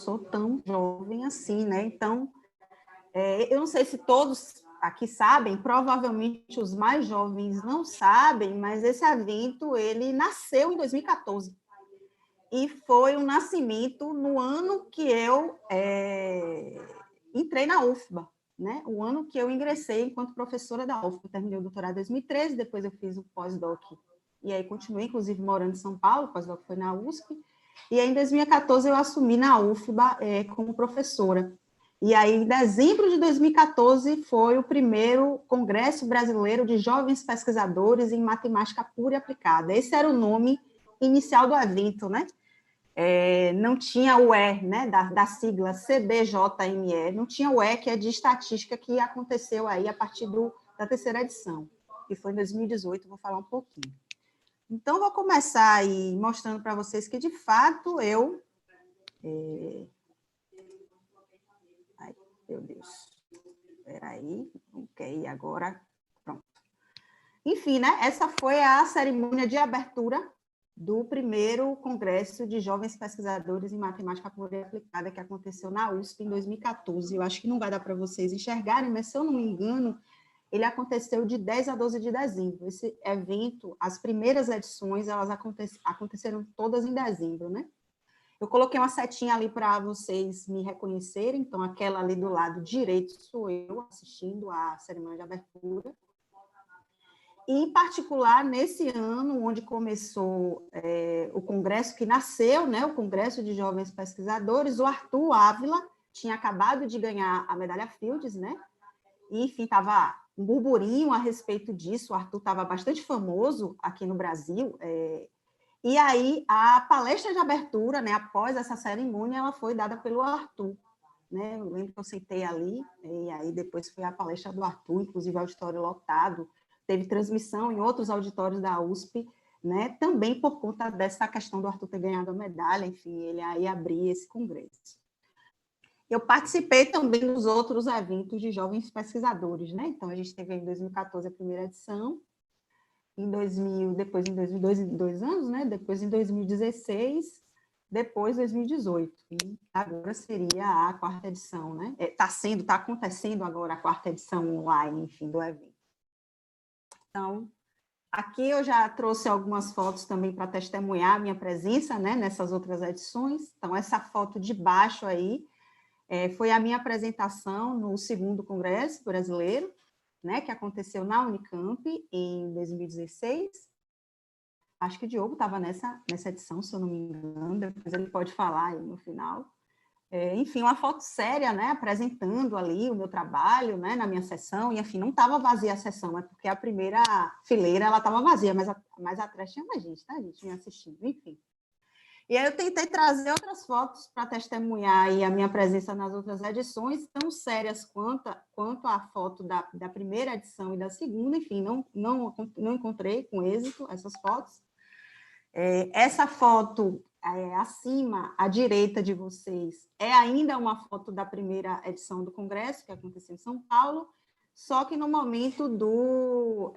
sou tão jovem assim, né? Então, eu não sei se todos aqui sabem, provavelmente os mais jovens não sabem, mas esse evento, ele nasceu em 2014. E foi um nascimento no ano que eu entrei na UFBA, né? O ano que eu ingressei enquanto professora da UFBA. Eu terminei o doutorado em 2013, depois eu fiz o pós-doc, e aí continuei, inclusive, morando em São Paulo, o pós-doc foi na USP, e aí em 2014 eu assumi na UFBA como professora. E aí, em dezembro de 2014, foi o primeiro Congresso Brasileiro de Jovens Pesquisadores em Matemática Pura e Aplicada. Esse era o nome inicial do evento, né? Não tinha o E, né, da sigla CBJME, não tinha o E, que é de estatística, que aconteceu aí a partir da terceira edição, que foi em 2018, vou falar um pouquinho. Então, vou começar aí mostrando para vocês que, de fato, eu... Ai, meu Deus. Espera aí. Ok, agora... Pronto. Enfim, né? Essa foi a cerimônia de abertura do primeiro Congresso de Jovens Pesquisadores em Matemática Pura e Aplicada, que aconteceu na USP em 2014. Eu acho que não vai dar para vocês enxergarem, mas, se eu não me engano, ele aconteceu de 10 a 12 de dezembro. Esse evento, as primeiras edições, elas aconteceram todas em dezembro, né? Eu coloquei uma setinha ali para vocês me reconhecerem, então aquela ali do lado direito sou eu assistindo à cerimônia de abertura. E, em particular, nesse ano, onde começou o congresso que nasceu, né, o Congresso de Jovens Pesquisadores, o Arthur Ávila tinha acabado de ganhar a medalha Fields, né? E, enfim, estava um burburinho a respeito disso, o Arthur estava bastante famoso aqui no Brasil, e aí a palestra de abertura, né, após essa cerimônia, ela foi dada pelo Arthur, né? Eu lembro que eu sentei ali, e aí depois foi a palestra do Arthur, inclusive auditório lotado, teve transmissão em outros auditórios da USP, né? Também por conta dessa questão do Arthur ter ganhado a medalha, enfim, ele aí abria esse congresso. Eu participei também dos outros eventos de jovens pesquisadores, né? Então, a gente teve em 2014 a primeira edição, depois em 2002 anos, né? Depois em 2016, depois 2018. E agora seria a quarta edição, né? Está acontecendo agora a quarta edição online, enfim, do evento. Então, aqui eu já trouxe algumas fotos também para testemunhar a minha presença, né, nessas outras edições. Então, essa foto de baixo aí foi a minha apresentação no segundo Congresso Brasileiro, né, que aconteceu na Unicamp em 2016. Acho que o Diogo estava nessa edição, se eu não me engano, depois ele pode falar aí no final. Enfim, uma foto séria, né, apresentando ali o meu trabalho, né, na minha sessão, e, enfim, não estava vazia a sessão, é porque a primeira fileira ela estava vazia, mas mais atrás tinha mais gente, tá, gente, me assistindo, enfim. E aí eu tentei trazer outras fotos para testemunhar aí a minha presença nas outras edições, tão sérias quanto a foto da primeira edição e da segunda, enfim, não encontrei com êxito essas fotos. Essa foto acima, à direita de vocês, é ainda uma foto da primeira edição do Congresso, que aconteceu em São Paulo, só que no momento do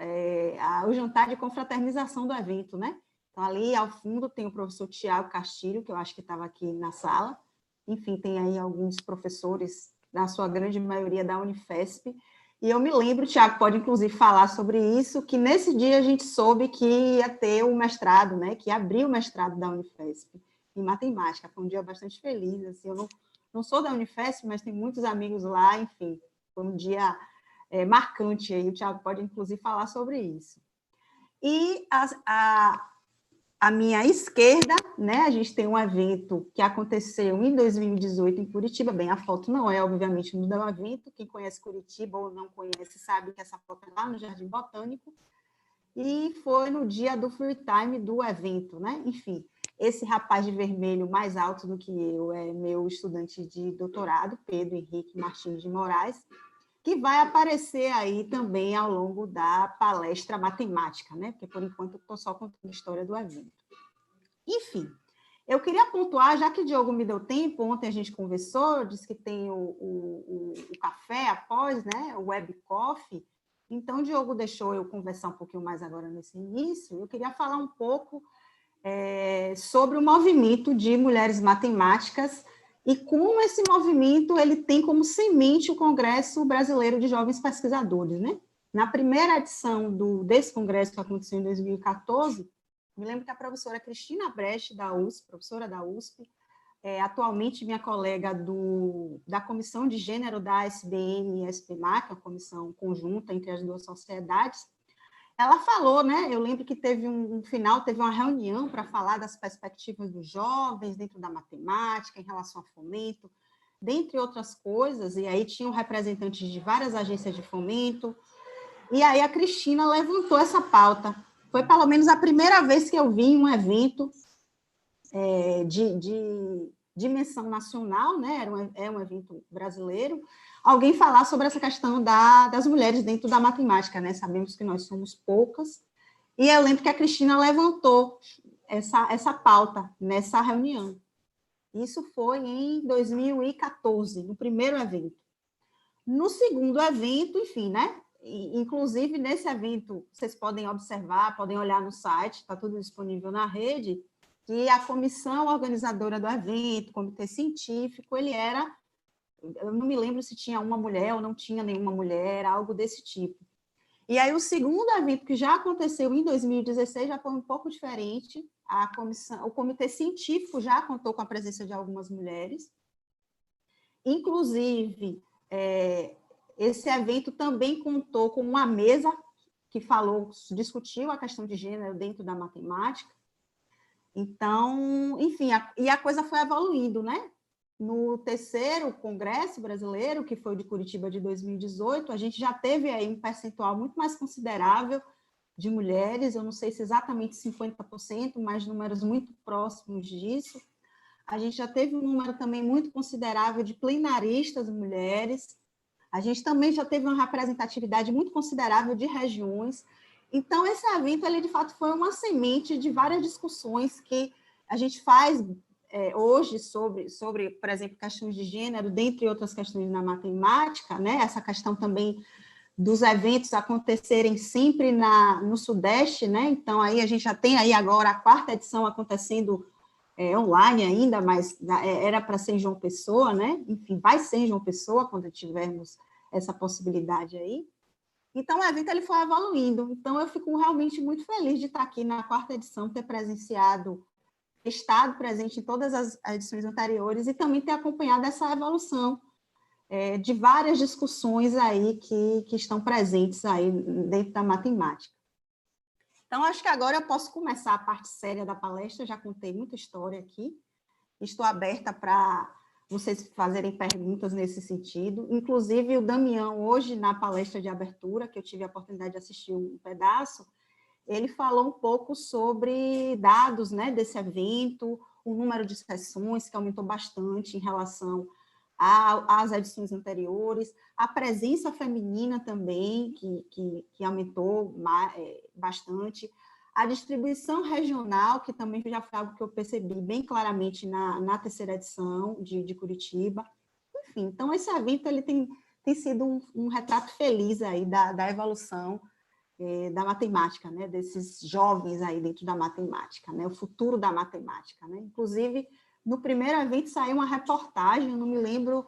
o jantar de confraternização do evento, né? Então, ali ao fundo tem o professor Tiago Castilho, que eu acho que estava aqui na sala. Enfim, tem aí alguns professores, na sua grande maioria da Unifesp. E eu me lembro, o Tiago pode inclusive falar sobre isso, que nesse dia a gente soube que ia ter o mestrado, né? Que abriu o mestrado da Unifesp em matemática. Foi um dia bastante feliz. Assim, eu não sou da Unifesp, mas tenho muitos amigos lá, enfim, foi um dia marcante aí. O Tiago pode inclusive falar sobre isso. E à minha esquerda, né, a gente tem um evento que aconteceu em 2018 em Curitiba. Bem, a foto não é, obviamente, no evento. Quem conhece Curitiba ou não conhece sabe que essa foto é lá no Jardim Botânico. E foi no dia do free time do evento, né? Enfim, esse rapaz de vermelho mais alto do que eu é meu estudante de doutorado, Pedro Henrique Martins de Moraes, que vai aparecer aí também ao longo da palestra matemática, né? Porque, por enquanto, eu estou só contando a história do evento. Enfim, eu queria pontuar, já que o Diogo me deu tempo, ontem a gente conversou, disse que tem o café após, né? O web coffee. Então, o Diogo deixou eu conversar um pouquinho mais agora nesse início. Eu queria falar um pouco sobre o movimento de mulheres matemáticas e como esse movimento ele tem como semente o Congresso Brasileiro de Jovens Pesquisadores, né? Na primeira edição desse congresso que aconteceu em 2014, me lembro que a professora Cristina Brecht, da USP, professora da USP, atualmente minha colega da Comissão de Gênero da SBM e SPMAC, a comissão conjunta entre as duas sociedades, ela falou, né? Eu lembro que teve teve uma reunião para falar das perspectivas dos jovens dentro da matemática, em relação ao fomento, dentre outras coisas, e aí tinham representantes de várias agências de fomento, e aí a Cristina levantou essa pauta. Foi pelo menos a primeira vez que eu vi em um evento de dimensão nacional, né? É um evento brasileiro, alguém falar sobre essa questão das mulheres dentro da matemática, né? Sabemos que nós somos poucas, e eu lembro que a Cristina levantou essa pauta nessa reunião. Isso foi em 2014, no primeiro evento. No segundo evento, enfim, né? Inclusive, nesse evento, vocês podem observar, podem olhar no site, está tudo disponível na rede, que a comissão organizadora do evento, o comitê científico, ele era, eu não me lembro se tinha uma mulher ou não tinha nenhuma mulher, algo desse tipo. E aí o segundo evento, que já aconteceu em 2016, já foi um pouco diferente, o comitê científico já contou com a presença de algumas mulheres, inclusive, esse evento também contou com uma mesa que discutiu a questão de gênero dentro da matemática. Então, enfim, e a coisa foi evoluindo, né? No terceiro Congresso Brasileiro, que foi de Curitiba de 2018, a gente já teve aí um percentual muito mais considerável de mulheres, eu não sei se exatamente 50%, mas números muito próximos disso. A gente já teve um número também muito considerável de plenaristas mulheres, a gente também já teve uma representatividade muito considerável de regiões. Então, esse evento, ele, de fato, foi uma semente de várias discussões que a gente faz hoje sobre, por exemplo, questões de gênero, dentre outras questões na matemática, né? Essa questão também dos eventos acontecerem sempre no Sudeste, né? Então, aí a gente já tem aí agora a quarta edição acontecendo online ainda, mas era para ser em João Pessoa, né? Enfim, vai ser em João Pessoa quando tivermos essa possibilidade aí. Então, o evento ele foi evoluindo. Então, eu fico realmente muito feliz de estar aqui na quarta edição, ter estado presente em todas as edições anteriores e também ter acompanhado essa evolução de várias discussões aí que estão presentes aí dentro da matemática. Então, acho que agora eu posso começar a parte séria da palestra, já contei muita história aqui, estou aberta para vocês fazerem perguntas nesse sentido. Inclusive, o Damião, hoje, na palestra de abertura, que eu tive a oportunidade de assistir um pedaço, ele falou um pouco sobre dados, né, desse evento, o número de sessões, que aumentou bastante em relação às edições anteriores, a presença feminina também, que aumentou bastante, a distribuição regional, que também já foi algo que eu percebi bem claramente na terceira edição de Curitiba. Enfim, então esse evento ele tem sido um retrato feliz aí da evolução da matemática, né? Desses jovens aí dentro da matemática, né? O futuro da matemática, né? Inclusive, no primeiro evento saiu uma reportagem, eu não me lembro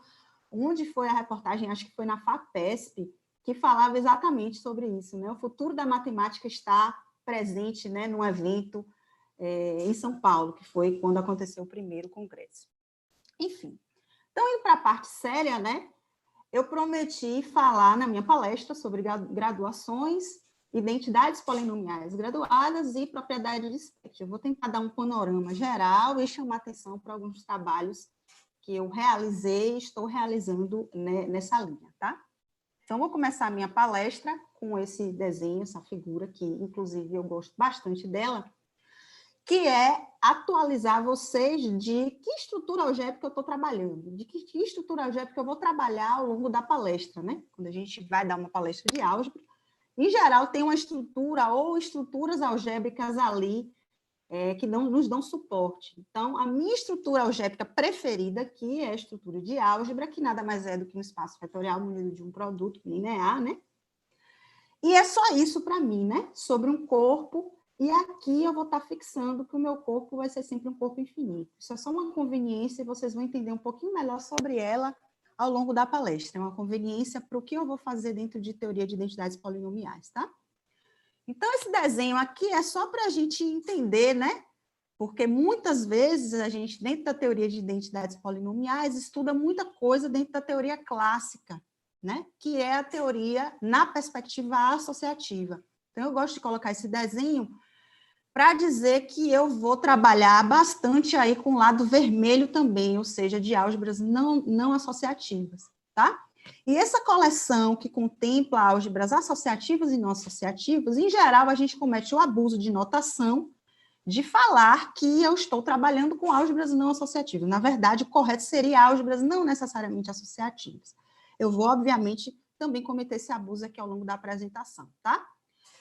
onde foi a reportagem, acho que foi na FAPESP, que falava exatamente sobre isso, né? O futuro da matemática está presente, né, num evento em São Paulo, que foi quando aconteceu o primeiro congresso. Enfim, então, indo para a parte séria, né, eu prometi falar na minha palestra sobre graduações, identidades polinomiais graduadas e propriedade de espectro. Eu vou tentar dar um panorama geral e chamar atenção para alguns trabalhos que eu realizei e estou realizando, né, nessa linha, tá? Então, vou começar a minha palestra com esse desenho, essa figura, que, inclusive, eu gosto bastante dela, que é atualizar vocês de que estrutura algébrica eu estou trabalhando, de que estrutura algébrica eu vou trabalhar ao longo da palestra, né? Quando a gente vai dar uma palestra de álgebra, em geral, tem uma estrutura ou estruturas algébricas ali que nos dão suporte. Então, a minha estrutura algébrica preferida aqui é a estrutura de álgebra, que nada mais é do que um espaço vetorial munido de um produto linear, né? E é só isso para mim, né? Sobre um corpo e aqui eu vou estar fixando que o meu corpo vai ser sempre um corpo infinito. Isso é só uma conveniência e vocês vão entender um pouquinho melhor sobre ela ao longo da palestra. É uma conveniência para o que eu vou fazer dentro de teoria de identidades polinomiais, tá? Então, esse desenho aqui é só para a gente entender, né? Porque muitas vezes a gente, dentro da teoria de identidades polinomiais, estuda muita coisa dentro da teoria clássica, né? Que é a teoria na perspectiva associativa. Então, eu gosto de colocar esse desenho para dizer que eu vou trabalhar bastante aí com o lado vermelho também, ou seja, de álgebras não associativas, tá? E essa coleção que contempla álgebras associativas e não associativas, em geral, a gente comete o abuso de notação de falar que eu estou trabalhando com álgebras não associativas. Na verdade, o correto seria álgebras não necessariamente associativas. Eu vou, obviamente, também cometer esse abuso aqui ao longo da apresentação, tá?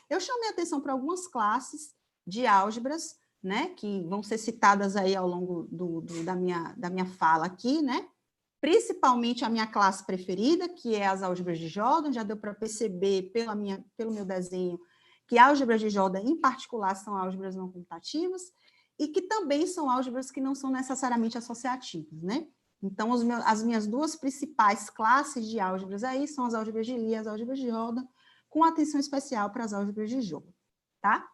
Eu chamei atenção para algumas classes de álgebras, né, que vão ser citadas aí ao longo da minha fala aqui, né? Principalmente a minha classe preferida, que é as álgebras de Jordan, já deu para perceber pelo meu desenho que álgebras de Jordan, em particular, são álgebras não comutativas, e que também são álgebras que não são necessariamente associativas, né? Então, as minhas duas principais classes de álgebras aí são as álgebras de Lie e as álgebras de Jordan, com atenção especial para as álgebras de jogo, tá?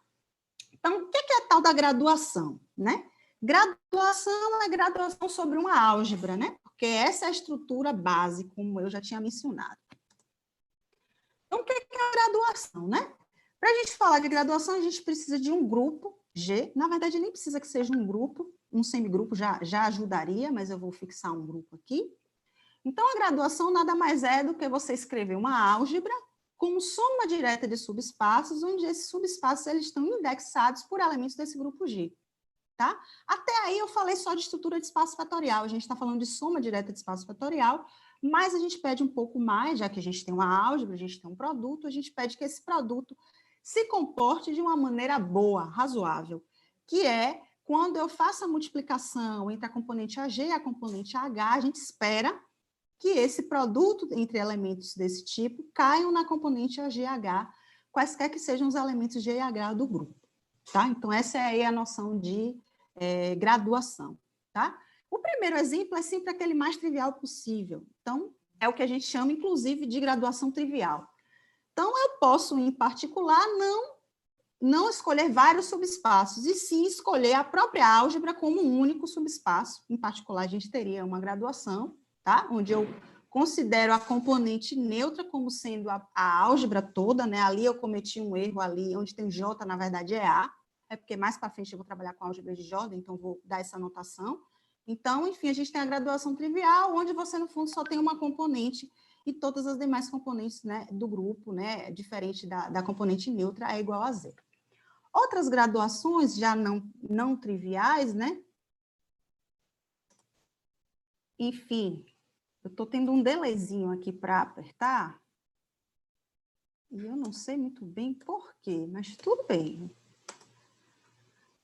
Então, o que é a tal da graduação, né? Graduação é graduação sobre uma álgebra, né? Porque essa é a estrutura base, como eu já tinha mencionado. Então, o que é a graduação, né? Para a gente falar de graduação, a gente precisa de um grupo G. Na verdade, nem precisa que seja um grupo, um semigrupo já ajudaria, mas eu vou fixar um grupo aqui. Então, a graduação nada mais é do que você escrever uma álgebra com soma direta de subespaços, onde esses subespaços eles estão indexados por elementos desse grupo G. Tá? Até aí eu falei só de estrutura de espaço fatorial, a gente está falando de soma direta de espaço fatorial, mas a gente pede um pouco mais, já que a gente tem uma álgebra, a gente tem um produto, a gente pede que esse produto se comporte de uma maneira boa, razoável, que é quando eu faço a multiplicação entre a componente AG e a componente AH, a gente espera que esse produto entre elementos desse tipo caiam na componente AGH, quaisquer que sejam os elementos G e H do grupo. Tá? Então, essa é aí a noção de graduação. Tá? O primeiro exemplo é sempre aquele mais trivial possível. Então, é o que a gente chama, inclusive, de graduação trivial. Então, eu posso, em particular, não escolher vários subespaços, e sim escolher a própria álgebra como um único subespaço. Em particular, a gente teria uma graduação, tá? Onde eu considero a componente neutra como sendo a álgebra toda, né? Ali eu cometi um erro, ali onde tem J, na verdade, é A, é porque mais para frente eu vou trabalhar com a álgebra de Jordan, então vou dar essa anotação. Então, enfim, a gente tem a graduação trivial, onde você, no fundo, só tem uma componente e todas as demais componentes, né, do grupo, né, diferente da componente neutra, é igual a zero. Outras graduações já não triviais, né? Enfim, eu estou tendo um delayzinho aqui para apertar, e eu não sei muito bem por quê, mas tudo bem.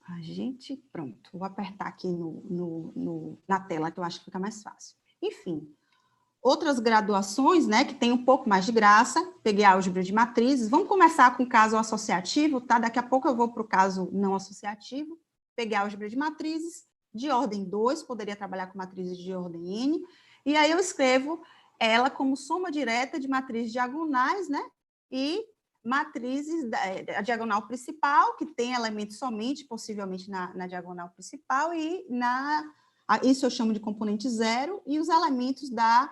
A gente, pronto, vou apertar aqui na tela, que eu acho que fica mais fácil. Enfim, outras graduações, né, que tem um pouco mais de graça, peguei a álgebra de matrizes, vamos começar com o caso associativo, tá? Daqui a pouco eu vou para o caso não associativo, peguei a álgebra de matrizes, de ordem 2, poderia trabalhar com matrizes de ordem N, e aí eu escrevo ela como soma direta de matrizes diagonais, né, e matrizes, a diagonal principal, que tem elementos somente, possivelmente na diagonal principal, e isso eu chamo de componente zero, e os elementos da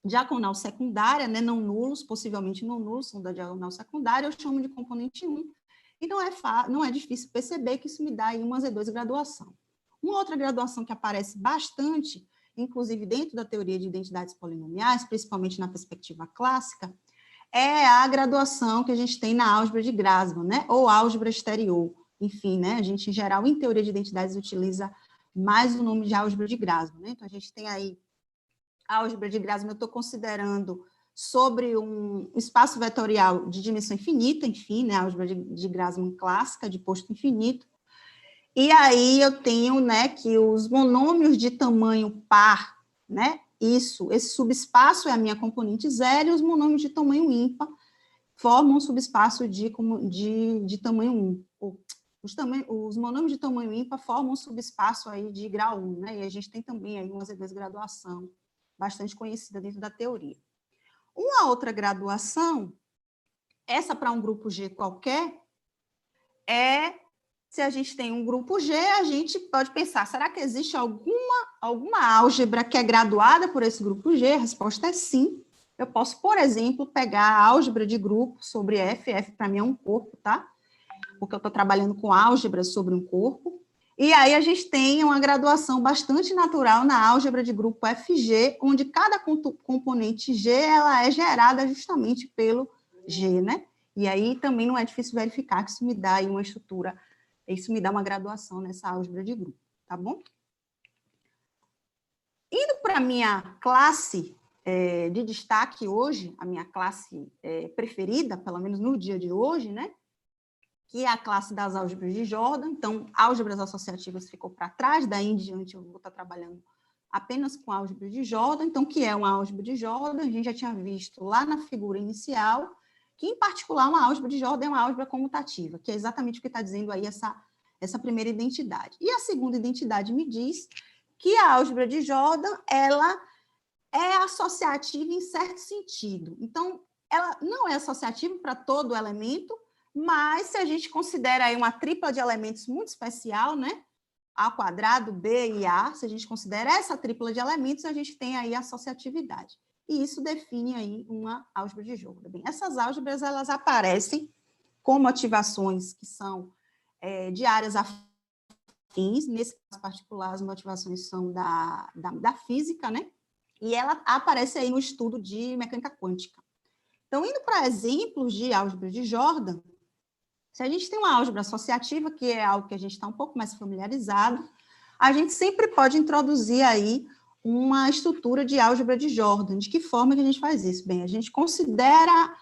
diagonal secundária, né, não nulos, possivelmente não nulos, são da diagonal secundária, eu chamo de componente 1, e não é difícil perceber que isso me dá aí uma Z2 graduação. Uma outra graduação que aparece bastante, inclusive dentro da teoria de identidades polinomiais, principalmente na perspectiva clássica, é a graduação que a gente tem na álgebra de Grassmann, né, ou álgebra exterior. Enfim, né, a gente, em geral, em teoria de identidades, utiliza mais o nome de álgebra de Grassmann, né? Então, a gente tem aí a álgebra de Grassmann, eu estou considerando sobre um espaço vetorial de dimensão infinita, enfim, né, a álgebra de Grassmann clássica, de posto infinito, e aí eu tenho, né, que os monômios de tamanho par, né, esse subespaço é a minha componente zero, e os monômios de tamanho ímpar formam um subespaço de tamanho 1. Os monômios de tamanho ímpar formam um subespaço aí de grau 1, né? E a gente tem também aí uma graduação bastante conhecida dentro da teoria. Uma outra graduação, essa para um grupo G qualquer, se a gente tem um grupo G, a gente pode pensar, será que existe alguma álgebra que é graduada por esse grupo G? A resposta é sim. Eu posso, por exemplo, pegar a álgebra de grupo sobre F. F para mim é um corpo, tá? Porque eu estou trabalhando com álgebra sobre um corpo. E aí a gente tem uma graduação bastante natural na álgebra de grupo FG, onde cada componente G ela é gerada justamente pelo G, né? E aí também não é difícil verificar que isso me dá aí uma estrutura, isso me dá uma graduação nessa álgebra de grupo, tá bom? Indo para a minha classe de destaque hoje, a minha classe preferida, pelo menos no dia de hoje, né? Que é a classe das álgebras de Jordan. Então, álgebras associativas ficou para trás, daí em diante eu vou estar trabalhando apenas com álgebra de Jordan. Então, o que é uma álgebra de Jordan? A gente já tinha visto lá na figura inicial, que, em particular, uma álgebra de Jordan é uma álgebra comutativa, que é exatamente o que está dizendo aí essa primeira identidade. E a segunda identidade me diz que a álgebra de Jordan, ela é associativa em certo sentido. Então, ela não é associativa para todo elemento, mas se a gente considera aí uma tripla de elementos muito especial, né? A quadrado, B e A, se a gente considera essa tripla de elementos, a gente tem aí associatividade. E isso define aí uma álgebra de Jordan. Bem, essas álgebras, elas aparecem com motivações que são de áreas afins, nesse caso particular, as motivações são da física, né? E ela aparece aí no estudo de mecânica quântica. Então, indo para exemplos de álgebra de Jordan, se a gente tem uma álgebra associativa, que é algo que a gente está um pouco mais familiarizado, a gente sempre pode introduzir aí uma estrutura de álgebra de Jordan. De que forma que a gente faz isso? Bem, a gente considera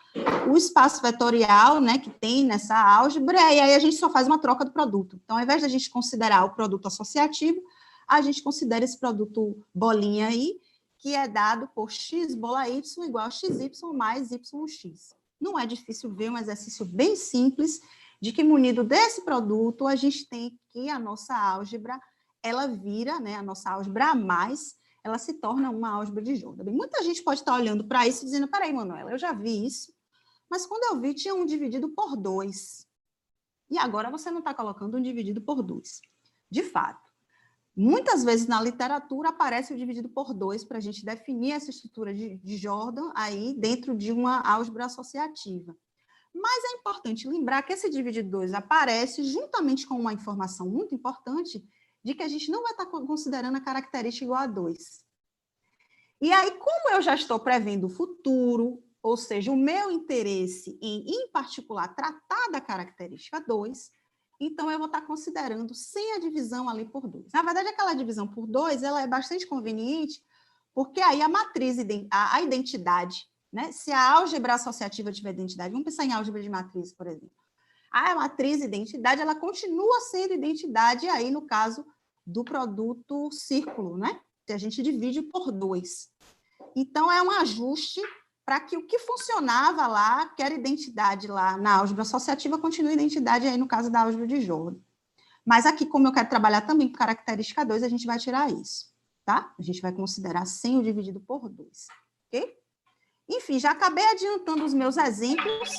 o espaço vetorial, né, que tem nessa álgebra, e aí a gente só faz uma troca do produto. Então, ao invés de a gente considerar o produto associativo, a gente considera esse produto bolinha aí, que é dado por x bola y igual a xy mais yx. Não é difícil ver, um exercício bem simples, de que, munido desse produto, a gente tem que a nossa álgebra, ela vira, né, a nossa álgebra a mais, ela se torna uma álgebra de Jordan. Bem, muita gente pode estar olhando para isso e dizendo, peraí, Manuela, eu já vi isso, mas quando eu vi, tinha um dividido por 2. E agora você não está colocando um dividido por 2. De fato, muitas vezes na literatura aparece o dividido por 2 para a gente definir essa estrutura de Jordan aí dentro de uma álgebra associativa. Mas é importante lembrar que esse dividido 2 aparece juntamente com uma informação muito importante de que a gente não vai estar considerando a característica igual a 2. E aí, como eu já estou prevendo o futuro, ou seja, o meu interesse em particular, tratar da característica 2, então eu vou estar considerando sem a divisão ali por 2. Na verdade, aquela divisão por 2, ela é bastante conveniente, porque aí a matriz, a identidade, né? Se a álgebra associativa tiver identidade, vamos pensar em álgebra de matriz, por exemplo. A matriz identidade, ela continua sendo identidade aí no caso do produto círculo, né? Que a gente divide por 2. Então, é um ajuste para que o que funcionava lá, que era identidade lá na álgebra associativa, continue identidade aí no caso da álgebra de Jordan. Mas aqui, como eu quero trabalhar também com característica 2, a gente vai tirar isso, tá? A gente vai considerar sem o dividido por 2, ok? Enfim, já acabei adiantando os meus exemplos,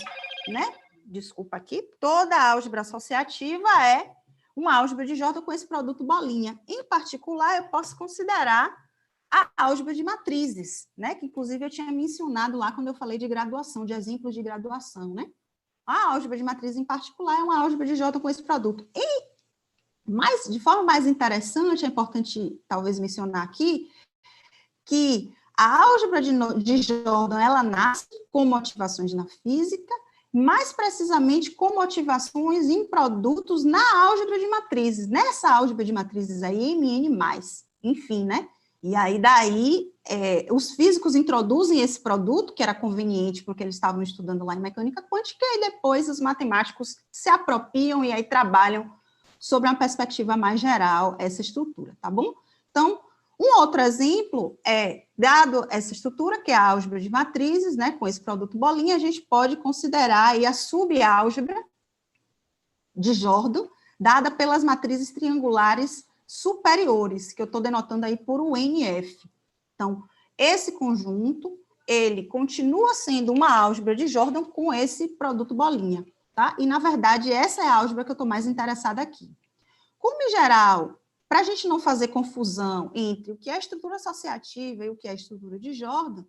né? Desculpa aqui. Toda álgebra associativa é uma álgebra de Jordan com esse produto bolinha. Em particular, eu posso considerar a álgebra de matrizes, né? Que inclusive eu tinha mencionado lá quando eu falei de graduação, de exemplos de graduação, né? A álgebra de matrizes em particular é uma álgebra de Jordan com esse produto. Mas, de forma mais interessante, é importante talvez mencionar aqui que a álgebra de Jordan, ela nasce com motivações na física, mais precisamente com motivações em produtos na álgebra de matrizes. Nessa álgebra de matrizes aí, MN+, enfim, né? E aí, daí, os físicos introduzem esse produto, que era conveniente porque eles estavam estudando lá em mecânica quântica, e aí depois os matemáticos se apropriam e aí trabalham sobre uma perspectiva mais geral essa estrutura, tá bom? Então, um outro exemplo é, dado essa estrutura, que é a álgebra de matrizes, né, com esse produto bolinha, a gente pode considerar aí a subálgebra de Jordan, dada pelas matrizes triangulares superiores, que eu estou denotando aí por UNF. Então, esse conjunto, ele continua sendo uma álgebra de Jordan com esse produto bolinha, tá? E, na verdade, essa é a álgebra que eu estou mais interessada aqui. Como, em geral, para a gente não fazer confusão entre o que é estrutura associativa e o que é estrutura de Jordan,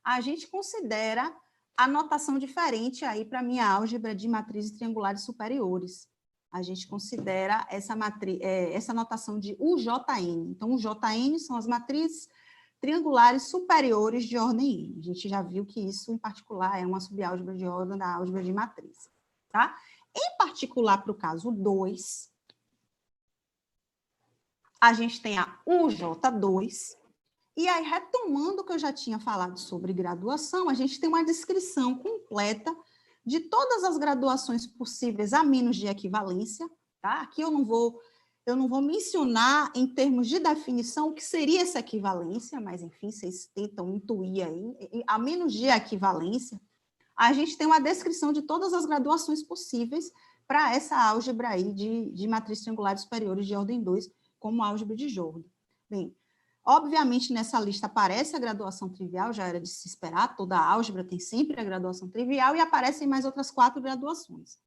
a gente considera a notação diferente aí para a minha álgebra de matrizes triangulares superiores. A gente considera essa notação de UJN. Então, UJN são as matrizes triangulares superiores de ordem N. A gente já viu que isso, em particular, é uma subálgebra de Jordan da álgebra de matriz. Tá? Em particular, para o caso 2, a gente tem a UJ2, e aí, retomando o que eu já tinha falado sobre graduação, a gente tem uma descrição completa de todas as graduações possíveis a menos de equivalência, tá? Aqui eu não vou mencionar em termos de definição o que seria essa equivalência, mas, enfim, vocês tentam intuir aí. A menos de equivalência, a gente tem uma descrição de todas as graduações possíveis para essa álgebra aí de matrizes triangulares superiores de ordem 2, como álgebra de Jordan. Bem, obviamente, nessa lista aparece a graduação trivial, já era de se esperar, toda álgebra tem sempre a graduação trivial, e aparecem mais outras 4 graduações.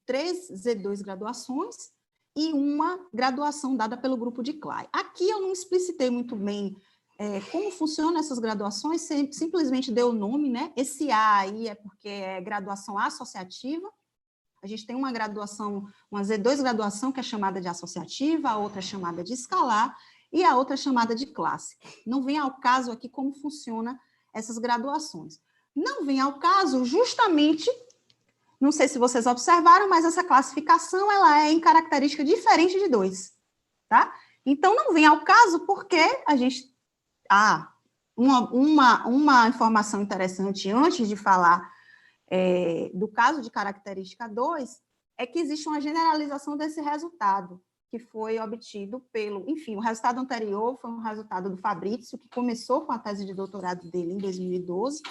3 Z2 graduações e uma graduação dada pelo grupo de Clay. Aqui eu não explicitei muito bem como funcionam essas graduações, simplesmente deu o nome, né? Esse A aí é porque é graduação associativa. A gente tem uma graduação, uma Z2 graduação que é chamada de associativa, a outra é chamada de escalar, e a outra é chamada de classe. Não vem ao caso aqui como funciona essas graduações. Não vem ao caso justamente, não sei se vocês observaram, mas essa classificação ela é em característica diferente de 2, tá? Então, não vem ao caso porque a gente... uma informação interessante antes de falar do caso de característica 2 é que existe uma generalização desse resultado, que foi obtido pelo... Enfim, o resultado anterior foi um resultado do Fabrício, que começou com a tese de doutorado dele em 2012,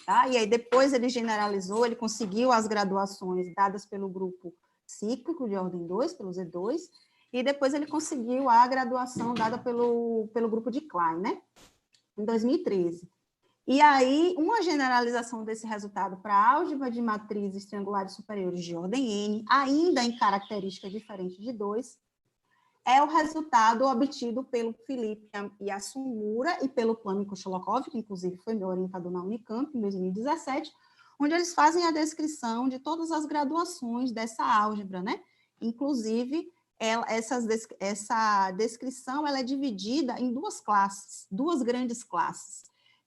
tá? E aí depois ele generalizou, ele conseguiu as graduações dadas pelo grupo cíclico de ordem 2, pelo Z2, e depois ele conseguiu a graduação dada pelo grupo de Klein, né? Em 2013. E aí, uma generalização desse resultado para a álgebra de matrizes triangulares superiores de ordem N, ainda em característica diferente de 2, é o resultado obtido pelo Felipe Yasumura e pelo Plano Kosholokov, que inclusive foi meu orientador na Unicamp em 2017, onde eles fazem a descrição de todas as graduações dessa álgebra, né? Inclusive, essa descrição ela é dividida em 2 classes, 2 grandes classes,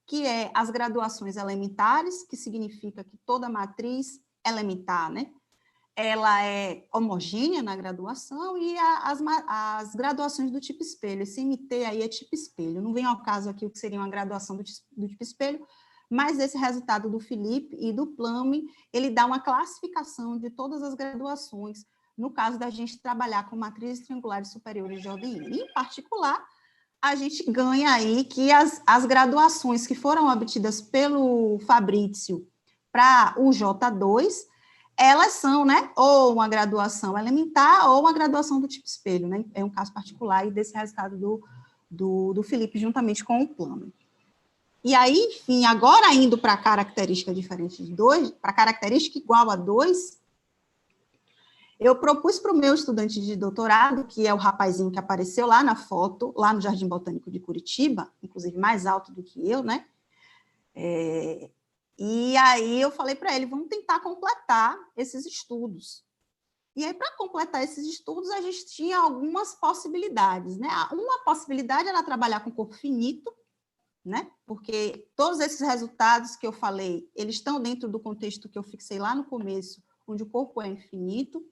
que é as graduações elementares, que significa que toda matriz elementar, né? Ela é homogênea na graduação, e as graduações do tipo espelho. Esse MT aí é tipo espelho. Não vem ao caso aqui o que seria uma graduação do tipo espelho, mas esse resultado do Felipe e do Plummer, ele dá uma classificação de todas as graduações, no caso da gente trabalhar com matrizes triangulares superiores de ordem N. Em particular, a gente ganha aí que as graduações que foram obtidas pelo Fabrício para o J2, elas são, né, ou uma graduação elementar ou uma graduação do tipo espelho, né? É um caso particular desse resultado do Felipe juntamente com o Plummer. E aí, enfim, agora indo para a característica diferente de 2, para a característica igual a 2, eu propus para o meu estudante de doutorado, que é o rapazinho que apareceu lá na foto, lá no Jardim Botânico de Curitiba, inclusive mais alto do que eu, né? E aí eu falei para ele, vamos tentar completar esses estudos. E aí, para completar esses estudos, a gente tinha algumas possibilidades, né? Uma possibilidade era trabalhar com corpo finito, né? Porque todos esses resultados que eu falei, eles estão dentro do contexto que eu fixei lá no começo, onde o corpo é infinito.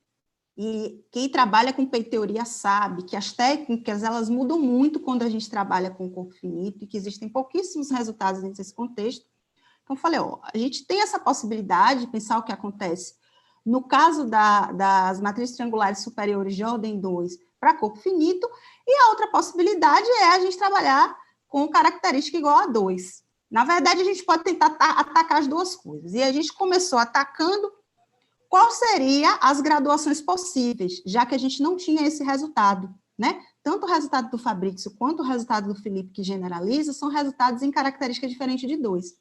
E quem trabalha com P-teoria sabe que as técnicas elas mudam muito quando a gente trabalha com corpo finito, e que existem pouquíssimos resultados dentro desse contexto. Então, eu falei, a gente tem essa possibilidade de pensar o que acontece no caso das matrizes triangulares superiores de ordem 2 para corpo finito, e a outra possibilidade é a gente trabalhar com característica igual a 2. Na verdade, a gente pode tentar atacar as duas coisas. E a gente começou atacando qual seria as graduações possíveis, já que a gente não tinha esse resultado, né? Tanto o resultado do Fabrício quanto o resultado do Felipe, que generaliza, são resultados em características diferentes de 2.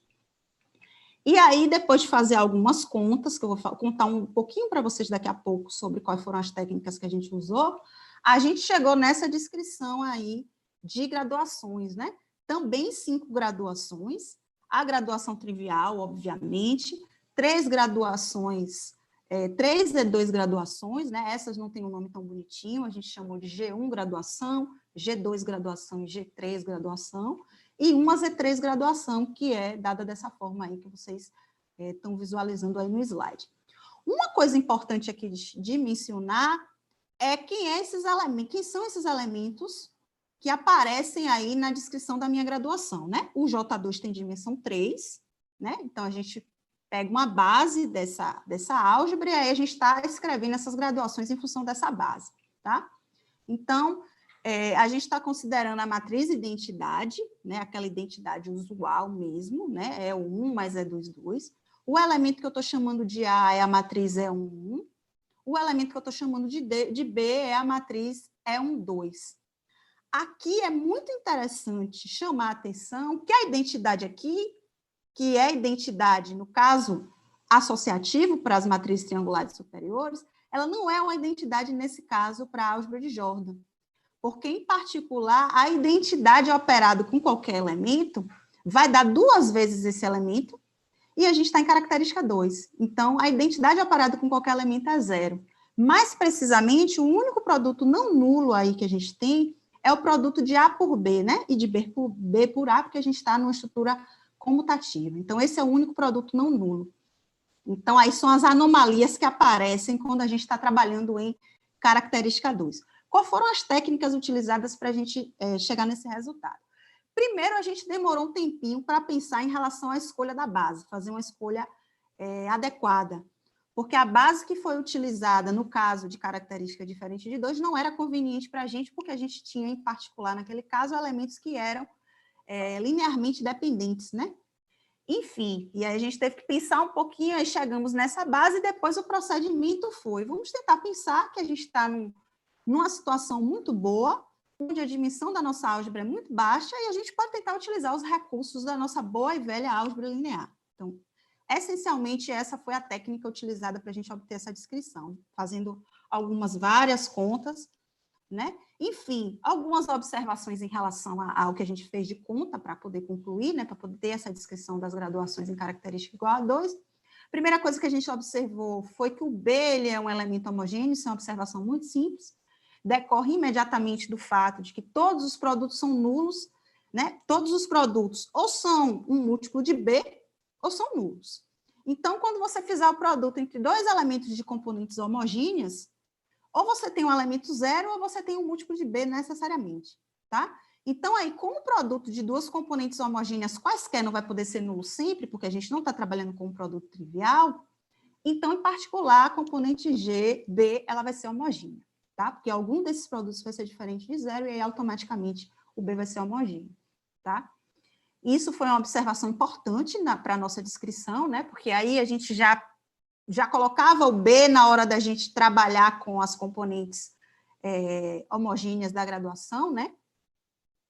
E aí, depois de fazer algumas contas, que eu vou contar um pouquinho para vocês daqui a pouco sobre quais foram as técnicas que a gente usou, a gente chegou nessa descrição aí de graduações, né? Também 5 graduações, a graduação trivial, obviamente, 3 graduações, 3 E2 graduações, né? Essas não têm um nome tão bonitinho, a gente chamou de G1 graduação, G2 graduação e G3 graduação, e uma Z3 graduação, que é dada dessa forma aí que vocês estão visualizando aí no slide. Uma coisa importante aqui de mencionar é quem são esses elementos que aparecem aí na descrição da minha graduação, né? O J2 tem dimensão 3, né? Então, a gente pega uma base dessa álgebra e aí a gente está escrevendo essas graduações em função dessa base, tá? Então, a gente está considerando a matriz identidade, né? Aquela identidade usual mesmo, né? É o 1 mais E2, 2. O elemento que eu estou chamando de A é a matriz E1. O elemento que eu estou chamando de B é a matriz E1, 2. Aqui é muito interessante chamar a atenção que a identidade aqui, que é a identidade, no caso, associativo para as matrizes triangulares superiores, ela não é uma identidade, nesse caso, para a álgebra de Jordan. Porque, em particular, a identidade operada com qualquer elemento vai dar 2 vezes esse elemento, e a gente está em característica 2. Então, a identidade operada com qualquer elemento é 0. Mais precisamente, o único produto não nulo aí que a gente tem é o produto de A por B, né? E de B por A, porque a gente está numa estrutura comutativa. Então, esse é o único produto não nulo. Então, aí são as anomalias que aparecem quando a gente está trabalhando em característica 2. Quais foram as técnicas utilizadas para a gente chegar nesse resultado? Primeiro, a gente demorou um tempinho para pensar em relação à escolha da base, fazer uma escolha adequada, porque a base que foi utilizada no caso de característica diferente de 2 não era conveniente para a gente, porque a gente tinha, em particular, naquele caso, elementos que eram linearmente dependentes, né? Enfim, e aí a gente teve que pensar um pouquinho, aí chegamos nessa base, e depois o procedimento foi, vamos tentar pensar que a gente está numa situação muito boa, onde a dimensão da nossa álgebra é muito baixa, e a gente pode tentar utilizar os recursos da nossa boa e velha álgebra linear. Então, essencialmente, essa foi a técnica utilizada para a gente obter essa descrição, fazendo várias contas, né? Enfim, algumas observações em relação ao que a gente fez de conta para poder concluir, né? Para poder ter essa descrição das graduações em característica igual a 2. Primeira coisa que a gente observou foi que o B ele é um elemento homogêneo, isso é uma observação muito simples, decorre imediatamente do fato de que todos os produtos são nulos, né? Todos os produtos ou são um múltiplo de B ou são nulos. Então, quando você fizer o produto entre 2 elementos de componentes homogêneas, ou você tem um elemento 0 ou você tem um múltiplo de B necessariamente, tá? Então, aí, como o produto de 2 componentes homogêneas quaisquer não vai poder ser nulo sempre, porque a gente não está trabalhando com um produto trivial, então, em particular, a componente G, B, ela vai ser homogênea, tá? Porque algum desses produtos vai ser diferente de 0 e aí, automaticamente, o B vai ser homogêneo, tá? Isso foi uma observação importante para a nossa descrição, né? Porque aí a gente já colocava o B na hora da gente trabalhar com as componentes homogêneas da graduação, né?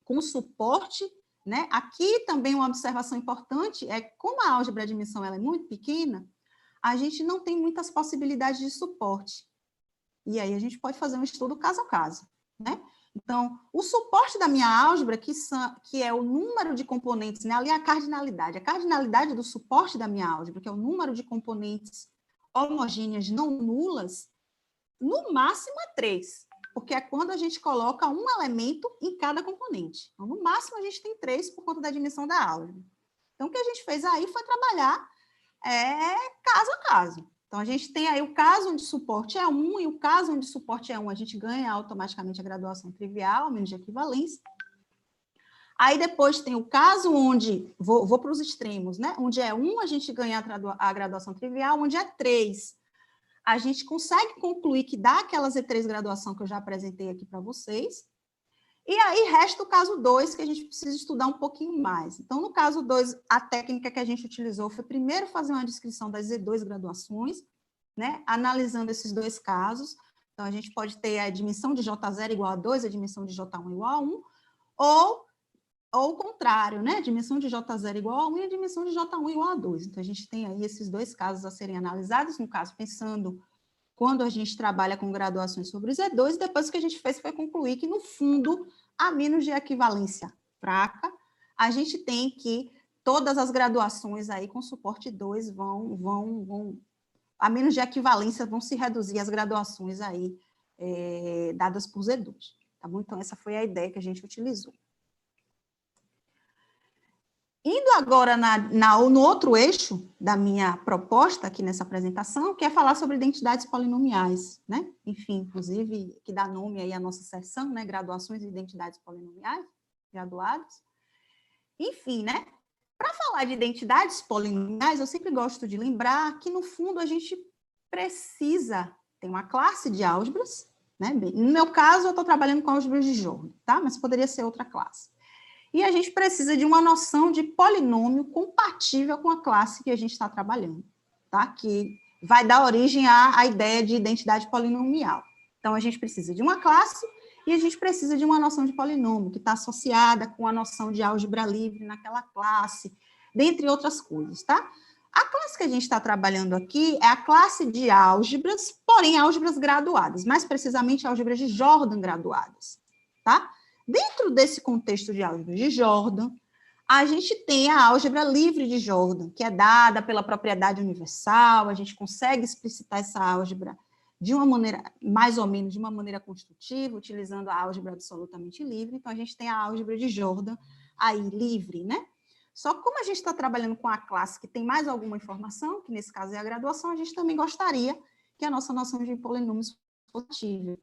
Com suporte, né? Aqui também uma observação importante é como a álgebra de dimensão ela é muito pequena, a gente não tem muitas possibilidades de suporte. E aí a gente pode fazer um estudo caso a caso, né? Então, o suporte da minha álgebra, que é o número de componentes, né? Ali é a cardinalidade do suporte da minha álgebra, que é o número de componentes homogêneas não nulas, no máximo é 3, porque é quando a gente coloca um elemento em cada componente. Então, no máximo, a gente tem 3 por conta da dimensão da álgebra. Então, o que a gente fez aí foi trabalhar caso a caso. Então, a gente tem aí o caso onde suporte é 1, e o caso onde suporte é 1, a gente ganha automaticamente a graduação trivial, menos de equivalência. Aí, depois, tem o caso onde, vou para os extremos, né? Onde é 1, a gente ganha a graduação trivial, onde é 3, a gente consegue concluir que dá aquela Z3 graduação que eu já apresentei aqui para vocês. E aí, resta o caso 2, que a gente precisa estudar um pouquinho mais. Então, no caso 2, a técnica que a gente utilizou foi primeiro fazer uma descrição das Z2 graduações, né, analisando esses dois casos. Então, a gente pode ter a dimensão de J0 igual a 2, a dimensão de J1 igual a 1, ou o contrário, né, a dimensão de J0 igual a 1 e a dimensão de J1 igual a 2. Então, a gente tem aí esses dois casos a serem analisados, no caso, pensando quando a gente trabalha com graduações sobre Z2, e depois o que a gente fez foi concluir que, no fundo, a menos de equivalência fraca, a gente tem que todas as graduações aí com suporte 2 vão a menos de equivalência, vão se reduzir as graduações aí dadas por Z2. Tá bom? Então, essa foi a ideia que a gente utilizou. Indo agora no outro eixo da minha proposta aqui nessa apresentação, que é falar sobre identidades polinomiais, né? Enfim, inclusive, que dá nome aí à nossa sessão, né? Graduações e identidades polinomiais, graduados. Enfim, né? Para falar de identidades polinomiais, eu sempre gosto de lembrar que, no fundo, a gente precisa ter uma classe de álgebras, né? Bem, no meu caso, eu estou trabalhando com álgebras de Jordan, tá? Mas poderia ser outra classe. E a gente precisa de uma noção de polinômio compatível com a classe que a gente está trabalhando, tá? Que vai dar origem à ideia de identidade polinomial. Então, a gente precisa de uma classe e a gente precisa de uma noção de polinômio, que está associada com a noção de álgebra livre naquela classe, dentre outras coisas, tá? A classe que a gente está trabalhando aqui é a classe de álgebras, porém álgebras graduadas, mais precisamente álgebras de Jordan graduadas, tá? Dentro desse contexto de álgebra de Jordan, a gente tem a álgebra livre de Jordan, que é dada pela propriedade universal, a gente consegue explicitar essa álgebra de uma maneira, mais ou menos de uma maneira construtiva, utilizando a álgebra absolutamente livre. Então, a gente tem a álgebra de Jordan aí livre, né? Só que como a gente está trabalhando com a classe que tem mais alguma informação, que nesse caso é a graduação, a gente também gostaria que a nossa noção de polinômios fosse possível.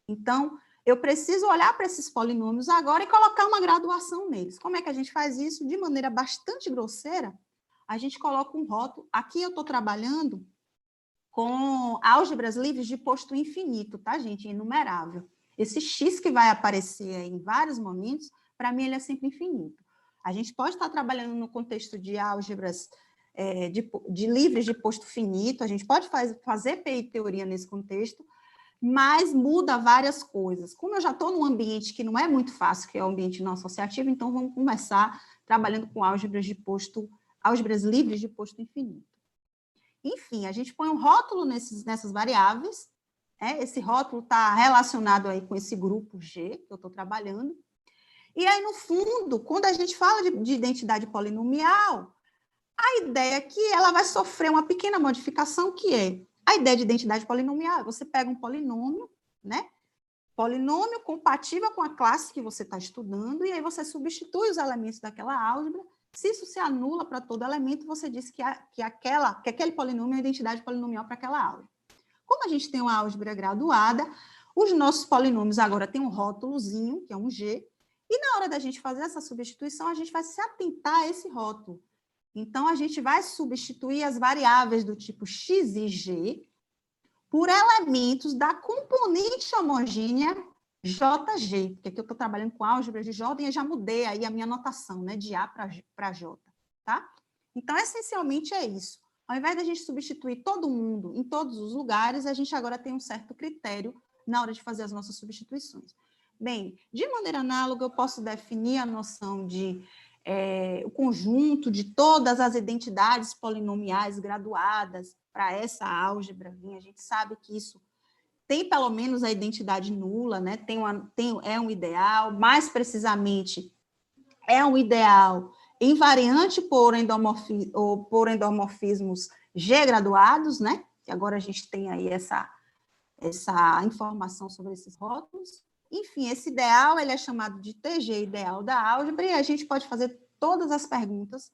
Então, eu preciso olhar para esses polinômios agora e colocar uma graduação neles. Como é que a gente faz isso? De maneira bastante grosseira, a gente coloca um rótulo. Aqui eu estou trabalhando com álgebras livres de posto infinito, tá, gente? Inumerável. Esse x que vai aparecer aí em vários momentos, para mim ele é sempre infinito. A gente pode estar trabalhando no contexto de álgebras de livres de posto finito, a gente pode fazer PI-teoria nesse contexto, mas muda várias coisas. Como eu já estou num ambiente que não é muito fácil, que é o ambiente não associativo, então vamos começar trabalhando com álgebras livres de posto infinito. Enfim, a gente põe um rótulo nessas variáveis, esse rótulo está relacionado aí com esse grupo G que eu estou trabalhando, e aí, no fundo, quando a gente fala de identidade polinomial, a ideia é que ela vai sofrer uma pequena modificação, que é a ideia de identidade polinomial. Você pega um polinômio, né? Polinômio compatível com a classe que você está estudando, e aí você substitui os elementos daquela álgebra. Se isso se anula para todo elemento, você diz que aquele polinômio é a identidade polinomial para aquela álgebra. Como a gente tem uma álgebra graduada, os nossos polinômios agora têm um rótulozinho, que é um G, e na hora da gente fazer essa substituição, a gente vai se atentar a esse rótulo. Então, a gente vai substituir as variáveis do tipo x e g por elementos da componente homogênea JG, porque aqui eu estou trabalhando com álgebra de Jordan e eu já mudei aí a minha notação, né, de A para J, tá? Então, essencialmente é isso. Ao invés da gente substituir todo mundo em todos os lugares, a gente agora tem um certo critério na hora de fazer as nossas substituições. Bem, de maneira análoga, eu posso definir a noção de o conjunto de todas as identidades polinomiais graduadas para essa álgebra. A gente sabe que isso tem pelo menos a identidade nula, né? É um ideal, mais precisamente, é um ideal invariante por endomorfismos G graduados, né? Que agora a gente tem aí essa informação sobre esses rótulos. Enfim, esse ideal ele é chamado de TG ideal da álgebra, e a gente pode fazer todas as perguntas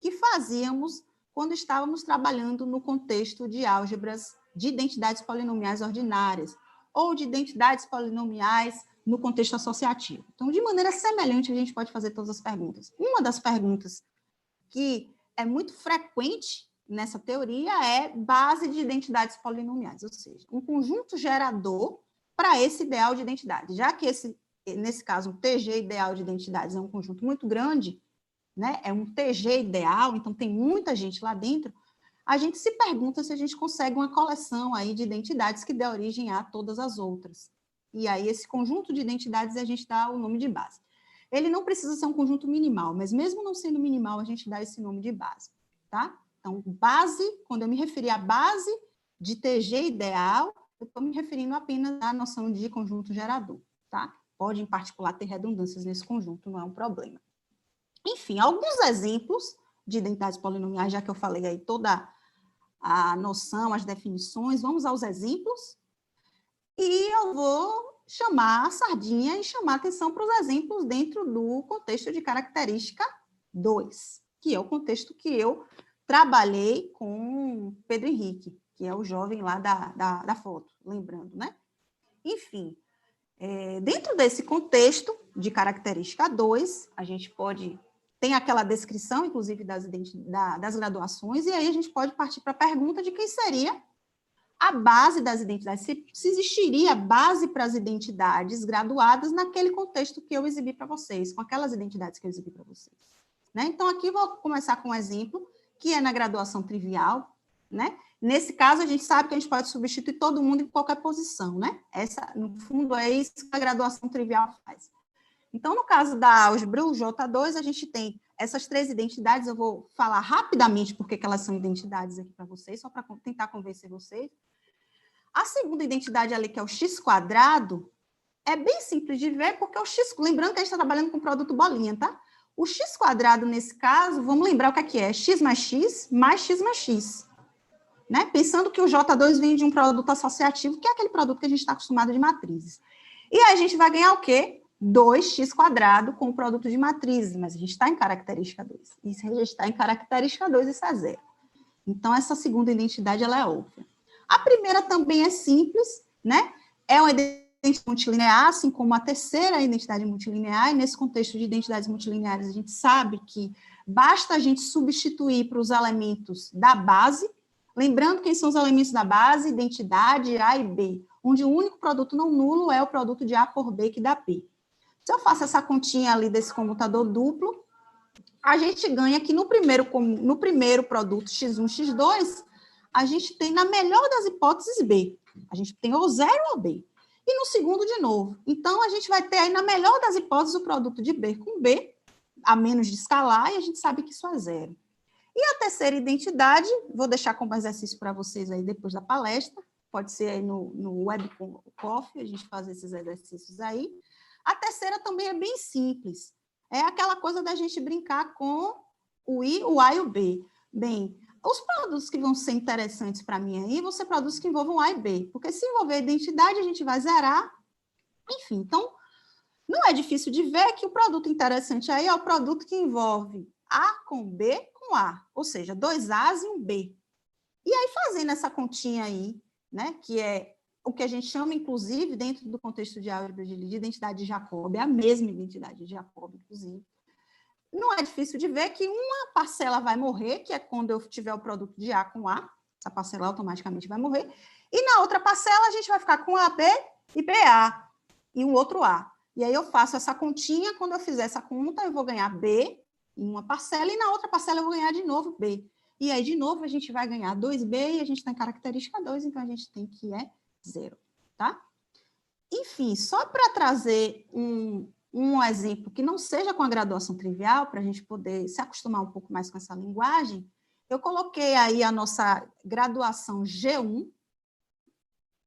que fazíamos quando estávamos trabalhando no contexto de álgebras de identidades polinomiais ordinárias, ou de identidades polinomiais no contexto associativo. Então, de maneira semelhante, a gente pode fazer todas as perguntas. Uma das perguntas que é muito frequente nessa teoria é base de identidades polinomiais, ou seja, um conjunto gerador para esse ideal de identidade. Já que nesse caso, um TG ideal de identidades é um conjunto muito grande, né? É um TG ideal, então tem muita gente lá dentro, a gente se pergunta se a gente consegue uma coleção aí de identidades que dê origem a todas as outras. E aí, esse conjunto de identidades, a gente dá o nome de base. Ele não precisa ser um conjunto minimal, mas mesmo não sendo minimal, a gente dá esse nome de base, tá? Então, base, quando eu me referir à base de TG ideal, eu estou me referindo apenas à noção de conjunto gerador, tá? Pode, em particular, ter redundâncias nesse conjunto, não é um problema. Enfim, alguns exemplos de identidades polinomiais, já que eu falei aí toda a noção, as definições, vamos aos exemplos, e eu vou chamar a sardinha e chamar a atenção para os exemplos dentro do contexto de característica 2, que é o contexto que eu trabalhei com Pedro Henrique, que é o jovem lá da foto, lembrando, né? Enfim, dentro desse contexto de característica 2, a gente pode... Tem aquela descrição, inclusive, das graduações, e aí a gente pode partir para a pergunta de quem seria a base das identidades, se existiria base para as identidades graduadas naquele contexto que eu exibi para vocês, com aquelas identidades que eu exibi para vocês. Né? Então, aqui vou começar com um exemplo, que é na graduação trivial, né? Nesse caso, a gente sabe que a gente pode substituir todo mundo em qualquer posição, né? Essa, no fundo, é isso que a graduação trivial faz. Então, no caso da álgebra J2, a gente tem essas 3 identidades, eu vou falar rapidamente porque que elas são identidades aqui para vocês, só para tentar convencer vocês. A segunda identidade ali, que é o x², é bem simples de ver, porque o x, lembrando que a gente está trabalhando com produto bolinha, tá? O x², nesse caso, vamos lembrar o que é x mais x mais x mais x. Né? Pensando que o J2 vem de um produto associativo, que é aquele produto que a gente está acostumado de matrizes. E aí a gente vai ganhar o quê? 2x² com o produto de matrizes, mas a gente está em característica 2. E se a gente está em característica 2, isso é 0. Então, essa segunda identidade, ela é óbvia. A primeira também é simples, né? É uma identidade multilinear, assim como a terceira identidade multilinear, e nesse contexto de identidades multilineares, a gente sabe que basta a gente substituir para os elementos da base, lembrando quem são os elementos da base, identidade A e B, onde o único produto não nulo é o produto de A por B, que dá P. Se eu faço essa continha ali desse comutador duplo, a gente ganha que no primeiro produto x1, x2, a gente tem, na melhor das hipóteses, B. A gente tem ou 0 ou B. E no segundo, de novo. Então, a gente vai ter aí, na melhor das hipóteses, o produto de B com B, a menos de escalar, e a gente sabe que isso é 0. E a terceira identidade, vou deixar como exercício para vocês aí depois da palestra, pode ser aí no Webcoffee, a gente faz esses exercícios aí. A terceira também é bem simples. É aquela coisa da gente brincar com o I, o A e o B. Bem, os produtos que vão ser interessantes para mim aí vão ser produtos que envolvam A e B, porque se envolver identidade, a gente vai zerar. Enfim, então, não é difícil de ver que o produto interessante aí é o produto que envolve A com B com A, ou seja, 2 A's e um B. E aí, fazendo essa continha aí, né, que é o que a gente chama, inclusive, dentro do contexto de álgebra de identidade de Jacob, é a mesma identidade de Jacob, inclusive. Não é difícil de ver que uma parcela vai morrer, que é quando eu tiver o produto de A com A, essa parcela automaticamente vai morrer, e na outra parcela a gente vai ficar com AB e BA, e um outro A. E aí eu faço essa continha, quando eu fizer essa conta, eu vou ganhar B em uma parcela, e na outra parcela eu vou ganhar de novo B. E aí, de novo, a gente vai ganhar 2B, e a gente tem característica 2, então a gente tem que é 0, tá? Enfim, só para trazer um exemplo que não seja com a graduação trivial, para a gente poder se acostumar um pouco mais com essa linguagem, eu coloquei aí a nossa graduação G1,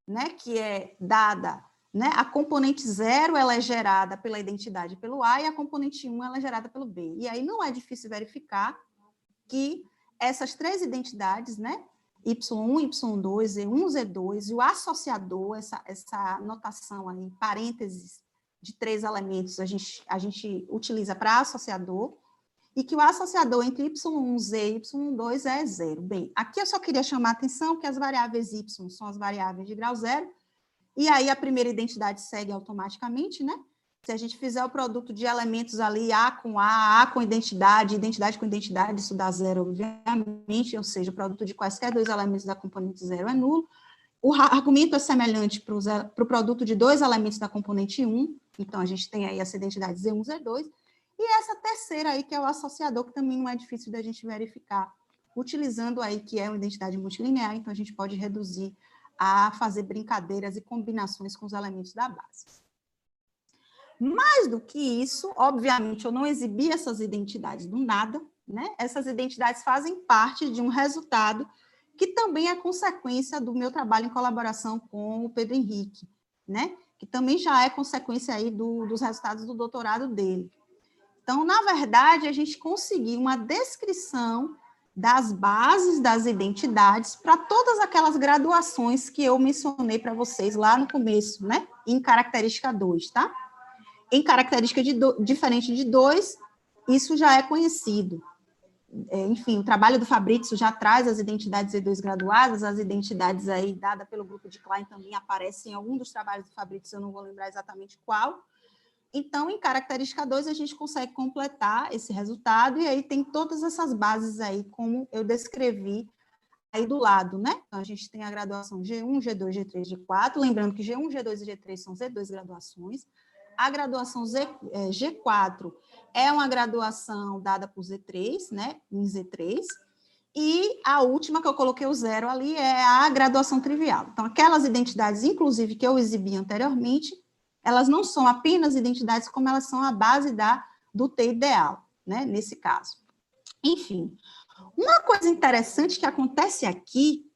né, que é dada, né, a componente 0 ela é gerada pela identidade pelo A, e a componente 1 ela é gerada pelo B. E aí não é difícil verificar que essas 3 identidades, né, Y1, Y2, Z1, Z2, e o associador, essa notação aí, parênteses de 3 elementos, a gente utiliza para associador, e que o associador entre Y1Z e Y2 é 0. Bem, aqui eu só queria chamar a atenção que as variáveis Y são as variáveis de grau 0, e aí a primeira identidade segue automaticamente, né? Se a gente fizer o produto de elementos ali, A com identidade, identidade com identidade, isso dá 0, obviamente, ou seja, o produto de quaisquer 2 elementos da componente 0 é nulo. O argumento é semelhante para o produto de 2 elementos da componente 1, então a gente tem aí essa identidade Z1, Z2, e essa terceira aí, que é o associador, que também não é difícil da gente verificar utilizando aí que é uma identidade multilinear, então a gente pode reduzir a fazer brincadeiras e combinações com os elementos da base. Mais do que isso, obviamente, eu não exibi essas identidades do nada, né? Essas identidades fazem parte de um resultado que também é consequência do meu trabalho em colaboração com o Pedro Henrique, né? Que também já é consequência aí dos resultados do doutorado dele. Então, na verdade, a gente conseguiu uma descrição das bases das identidades para todas aquelas graduações que eu mencionei para vocês lá no começo, né? Em característica 2, tá? Em característica diferente de 2, isso já é conhecido. Enfim, o trabalho do Fabrício já traz as identidades E2 graduadas, as identidades aí dadas pelo grupo de Klein também aparecem em algum dos trabalhos do Fabrício, eu não vou lembrar exatamente qual. Então, em característica 2, a gente consegue completar esse resultado, e aí tem todas essas bases aí, como eu descrevi aí do lado, né? Então, a gente tem a graduação G1, G2, G3, G4, lembrando que G1, G2 e G3 são Z2 graduações. A graduação G4 é uma graduação dada por Z3, né? Em Z3. E a última que eu coloquei o 0 ali é a graduação trivial. Então, aquelas identidades, inclusive, que eu exibi anteriormente, elas não são apenas identidades, como elas são a base do T ideal, né? Nesse caso. Enfim, uma coisa interessante que acontece aqui,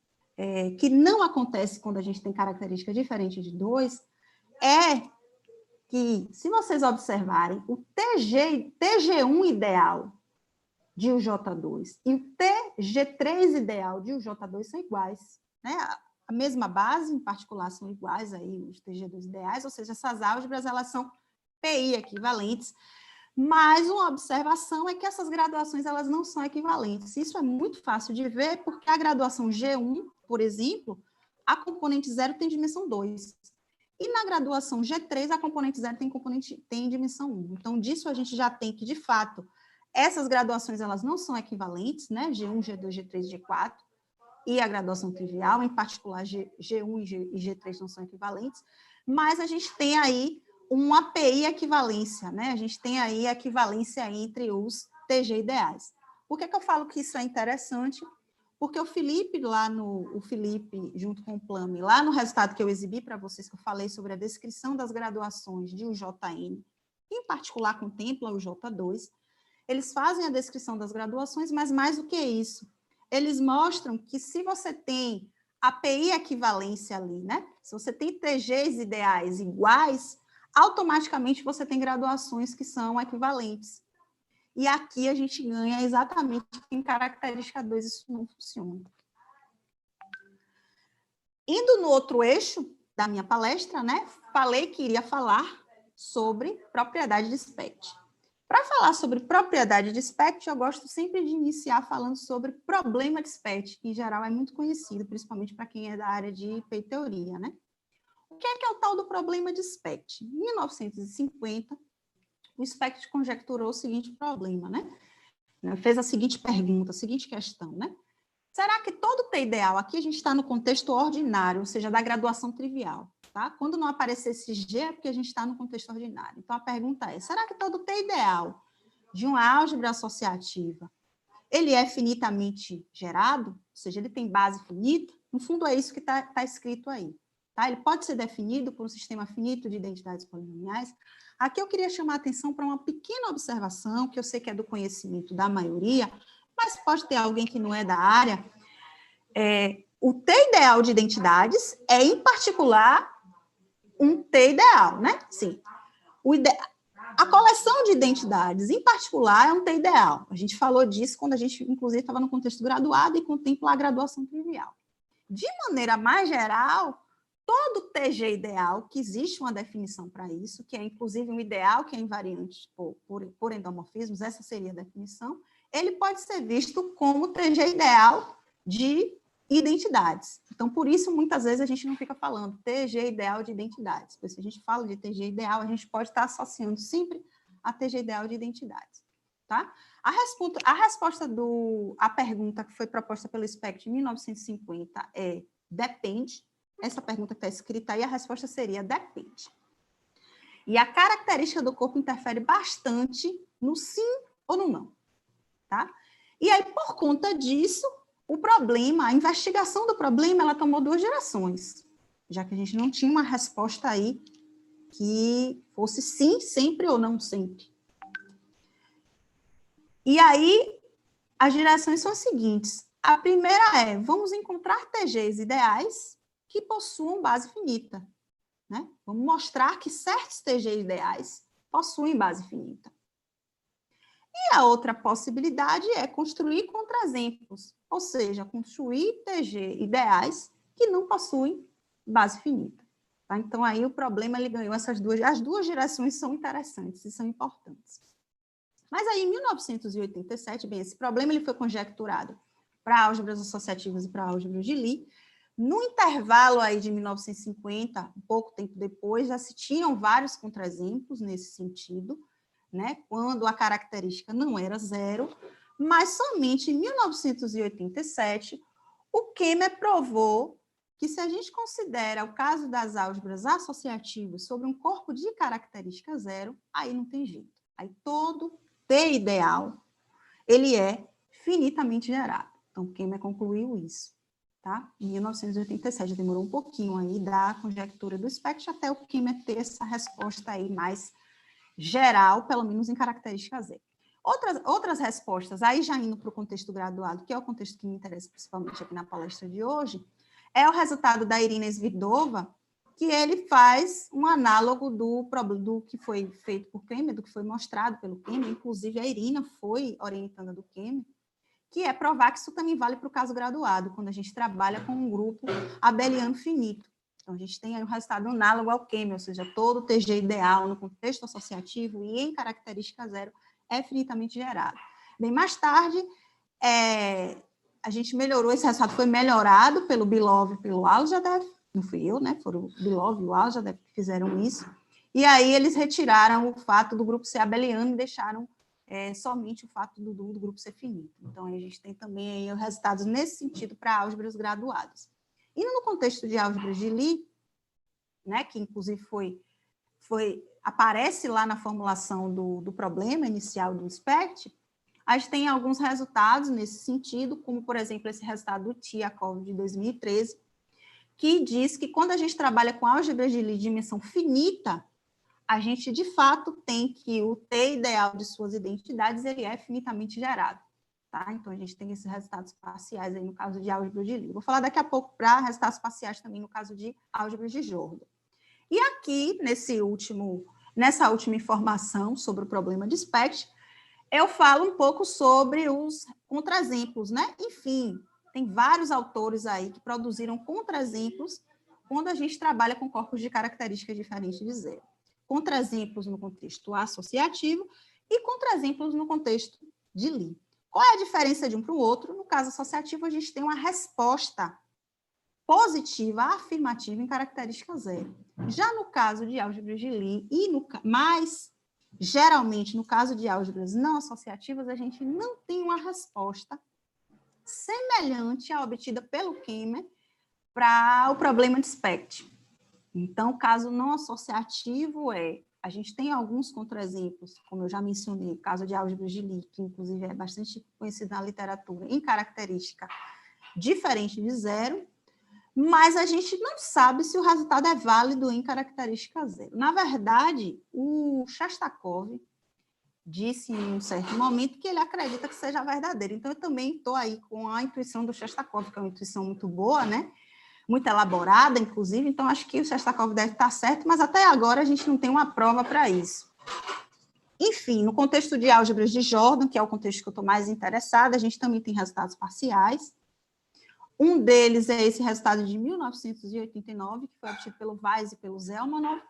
que não acontece quando a gente tem característica diferente de 2, é que, se vocês observarem, o TG1 ideal de UJ2 e o TG3 ideal de UJ2 são iguais, né? A mesma base, em particular, são iguais aí os TG2 ideais, ou seja, essas álgebras, elas são PI equivalentes, mas uma observação é que essas graduações, elas não são equivalentes. Isso é muito fácil de ver, porque a graduação G1, por exemplo, a componente 0 tem dimensão 2. E na graduação G3, a componente 0 tem dimensão 1. Então, disso a gente já tem que, de fato, essas graduações, elas não são equivalentes, né? G1, G2, G3, G4, e a graduação trivial, em particular, G1 e G3 não são equivalentes, mas a gente tem aí uma API equivalência, né? A gente tem aí a equivalência entre os TG ideais. Por que eu falo que isso é interessante? Porque o Felipe, junto com o Plame, lá no resultado que eu exibi para vocês, que eu falei sobre a descrição das graduações de UJN, que em particular contempla o J2, eles fazem a descrição das graduações, mas mais do que isso, eles mostram que se você tem API equivalência ali, né? Se você tem TGs ideais iguais, automaticamente você tem graduações que são equivalentes. E aqui a gente ganha exatamente em característica 2, isso não funciona. Indo no outro eixo da minha palestra, né? Falei que iria falar sobre propriedade de SPECT. Para falar sobre propriedade de SPECT, eu gosto sempre de iniciar falando sobre problema de SPECT, que em geral é muito conhecido, principalmente para quem é da área de IP-teoria, né? O que é o tal do problema de SPECT? Em 1950, o SPECT conjecturou o seguinte problema, né? Fez a seguinte pergunta, a seguinte questão, né? Será que todo T ideal, aqui a gente está no contexto ordinário, ou seja, da graduação trivial, tá? Quando não aparecer esse G é porque a gente está no contexto ordinário. Então, a pergunta é, será que todo T ideal de uma álgebra associativa, ele é finitamente gerado? Ou seja, ele tem base finita? No fundo, é isso que está escrito aí. Tá? Ele pode ser definido por um sistema finito de identidades polinomiais. Aqui eu queria chamar a atenção para uma pequena observação, que eu sei que é do conhecimento da maioria, mas pode ter alguém que não é da área. O T ideal de identidades é, em particular, um T ideal, né? Sim. A coleção de identidades, em particular, é um T ideal. A gente falou disso quando a gente, inclusive, estava no contexto graduado e contempla a graduação trivial. De maneira mais geral, todo TG ideal, que existe uma definição para isso, que é, inclusive, um ideal que é invariante por endomorfismos, essa seria a definição, ele pode ser visto como TG ideal de identidades. Então, por isso, muitas vezes, a gente não fica falando TG ideal de identidades, porque se a gente fala de TG ideal, a gente pode estar associando sempre a TG ideal de identidades. Tá? A resposta à pergunta que foi proposta pelo SPECT em 1950 é depende. Essa pergunta está escrita aí, a resposta seria depende. E a característica do corpo interfere bastante no sim ou no não. Tá? E aí, por conta disso, o problema, a investigação do problema, ela tomou 2 gerações, já que a gente não tinha uma resposta aí que fosse sim, sempre ou não sempre. E aí, as direções são as seguintes. A primeira é, vamos encontrar TGs ideais que possuam base finita, né? Vamos mostrar que certos TGs ideais possuem base finita. E a outra possibilidade é construir contraexemplos, ou seja, construir TG ideais que não possuem base finita. Tá? Então, aí o problema, ele ganhou essas duas, as 2 direções são interessantes e são importantes. Mas aí, em 1987, bem, esse problema ele foi conjecturado para álgebras associativas e para álgebras de Lie. No intervalo aí de 1950, um pouco tempo depois, já se tinham vários contraexemplos nesse sentido, né, quando a característica não era 0, mas somente em 1987, o Kemmer provou que se a gente considera o caso das álgebras associativas sobre um corpo de característica 0, aí não tem jeito. Aí todo T ideal, ele é finitamente gerado. Então, o Kemmer concluiu isso, tá? Em 1987, demorou um pouquinho aí da conjectura do Specht até o Kemmer ter essa resposta aí mais geral, pelo menos em característica 0. Outras respostas, aí já indo para o contexto graduado, que é o contexto que me interessa principalmente aqui na palestra de hoje, é o resultado da Irina Svidova, que ele faz um análogo do que foi feito por Kemmer, do que foi mostrado pelo Kemmer, inclusive a Irina foi orientanda do Kemmer, que é provar que isso também vale para o caso graduado, quando a gente trabalha com um grupo abeliano finito. Então, a gente tem aí um resultado análogo ao Kemmer, ou seja, todo TG ideal no contexto associativo e em característica 0 é finitamente gerado. Bem, mais tarde, a gente melhorou, esse resultado foi melhorado pelo Bilov e pelo Aljadev, não fui eu, né? Foram o Bilov e o Aljadev que fizeram isso, e aí eles retiraram o fato do grupo ser abeliano e deixaram somente o fato do grupo ser finito. Então, a gente tem também aí resultados nesse sentido para álgebras graduadas. E no contexto de álgebras de Lie, né, que inclusive aparece lá na formulação do problema inicial do Specht, a gente tem alguns resultados nesse sentido, como, por exemplo, esse resultado do Tiakov de 2013, que diz que quando a gente trabalha com álgebras de Lie de dimensão finita, a gente, de fato, tem que o T ideal de suas identidades ele é finitamente gerado. Tá? Então, a gente tem esses resultados parciais aí no caso de álgebra de Lie. Vou falar daqui a pouco para resultados parciais também no caso de álgebra de Jordan. E aqui, nessa última informação sobre o problema de Specht, eu falo um pouco sobre os contraexemplos, né? Enfim, tem vários autores aí que produziram contraexemplos quando a gente trabalha com corpos de características diferentes de 0. Contraexemplos no contexto associativo e contraexemplos no contexto de Lie. Qual é a diferença de um para o outro? No caso associativo, a gente tem uma resposta positiva, afirmativa em característica 0. Já no caso de álgebras de Lie, mas geralmente no caso de álgebras não associativas, a gente não tem uma resposta semelhante à obtida pelo Kemmer para o problema de Specht. Então, o caso não associativo a gente tem alguns contraexemplos, como eu já mencionei, o caso de álgebras de Lie, que inclusive é bastante conhecido na literatura, em característica diferente de 0, mas a gente não sabe se o resultado é válido em característica 0. Na verdade, o Shestakov disse em um certo momento que ele acredita que seja verdadeiro. Então, eu também estou aí com a intuição do Shestakov, que é uma intuição muito boa, né? Muito elaborada, inclusive, então acho que o Shestakov deve estar certo, mas até agora a gente não tem uma prova para isso. Enfim, no contexto de álgebras de Jordan, que é o contexto que eu estou mais interessada, a gente também tem resultados parciais. Um deles é esse resultado de 1989, que foi obtido pelo Weiss e pelo Zelmanov,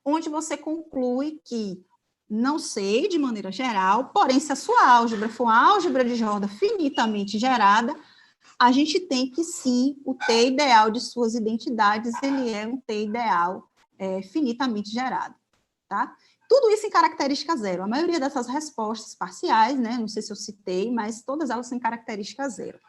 onde você conclui que, não sei de maneira geral, porém, se a sua álgebra for uma álgebra de Jordan finitamente gerada, a gente tem que, sim, o T ideal de suas identidades, ele é um T ideal finitamente gerado, tá? Tudo isso em característica 0. A maioria dessas respostas parciais, né, não sei se eu citei, mas todas elas são em característica 0.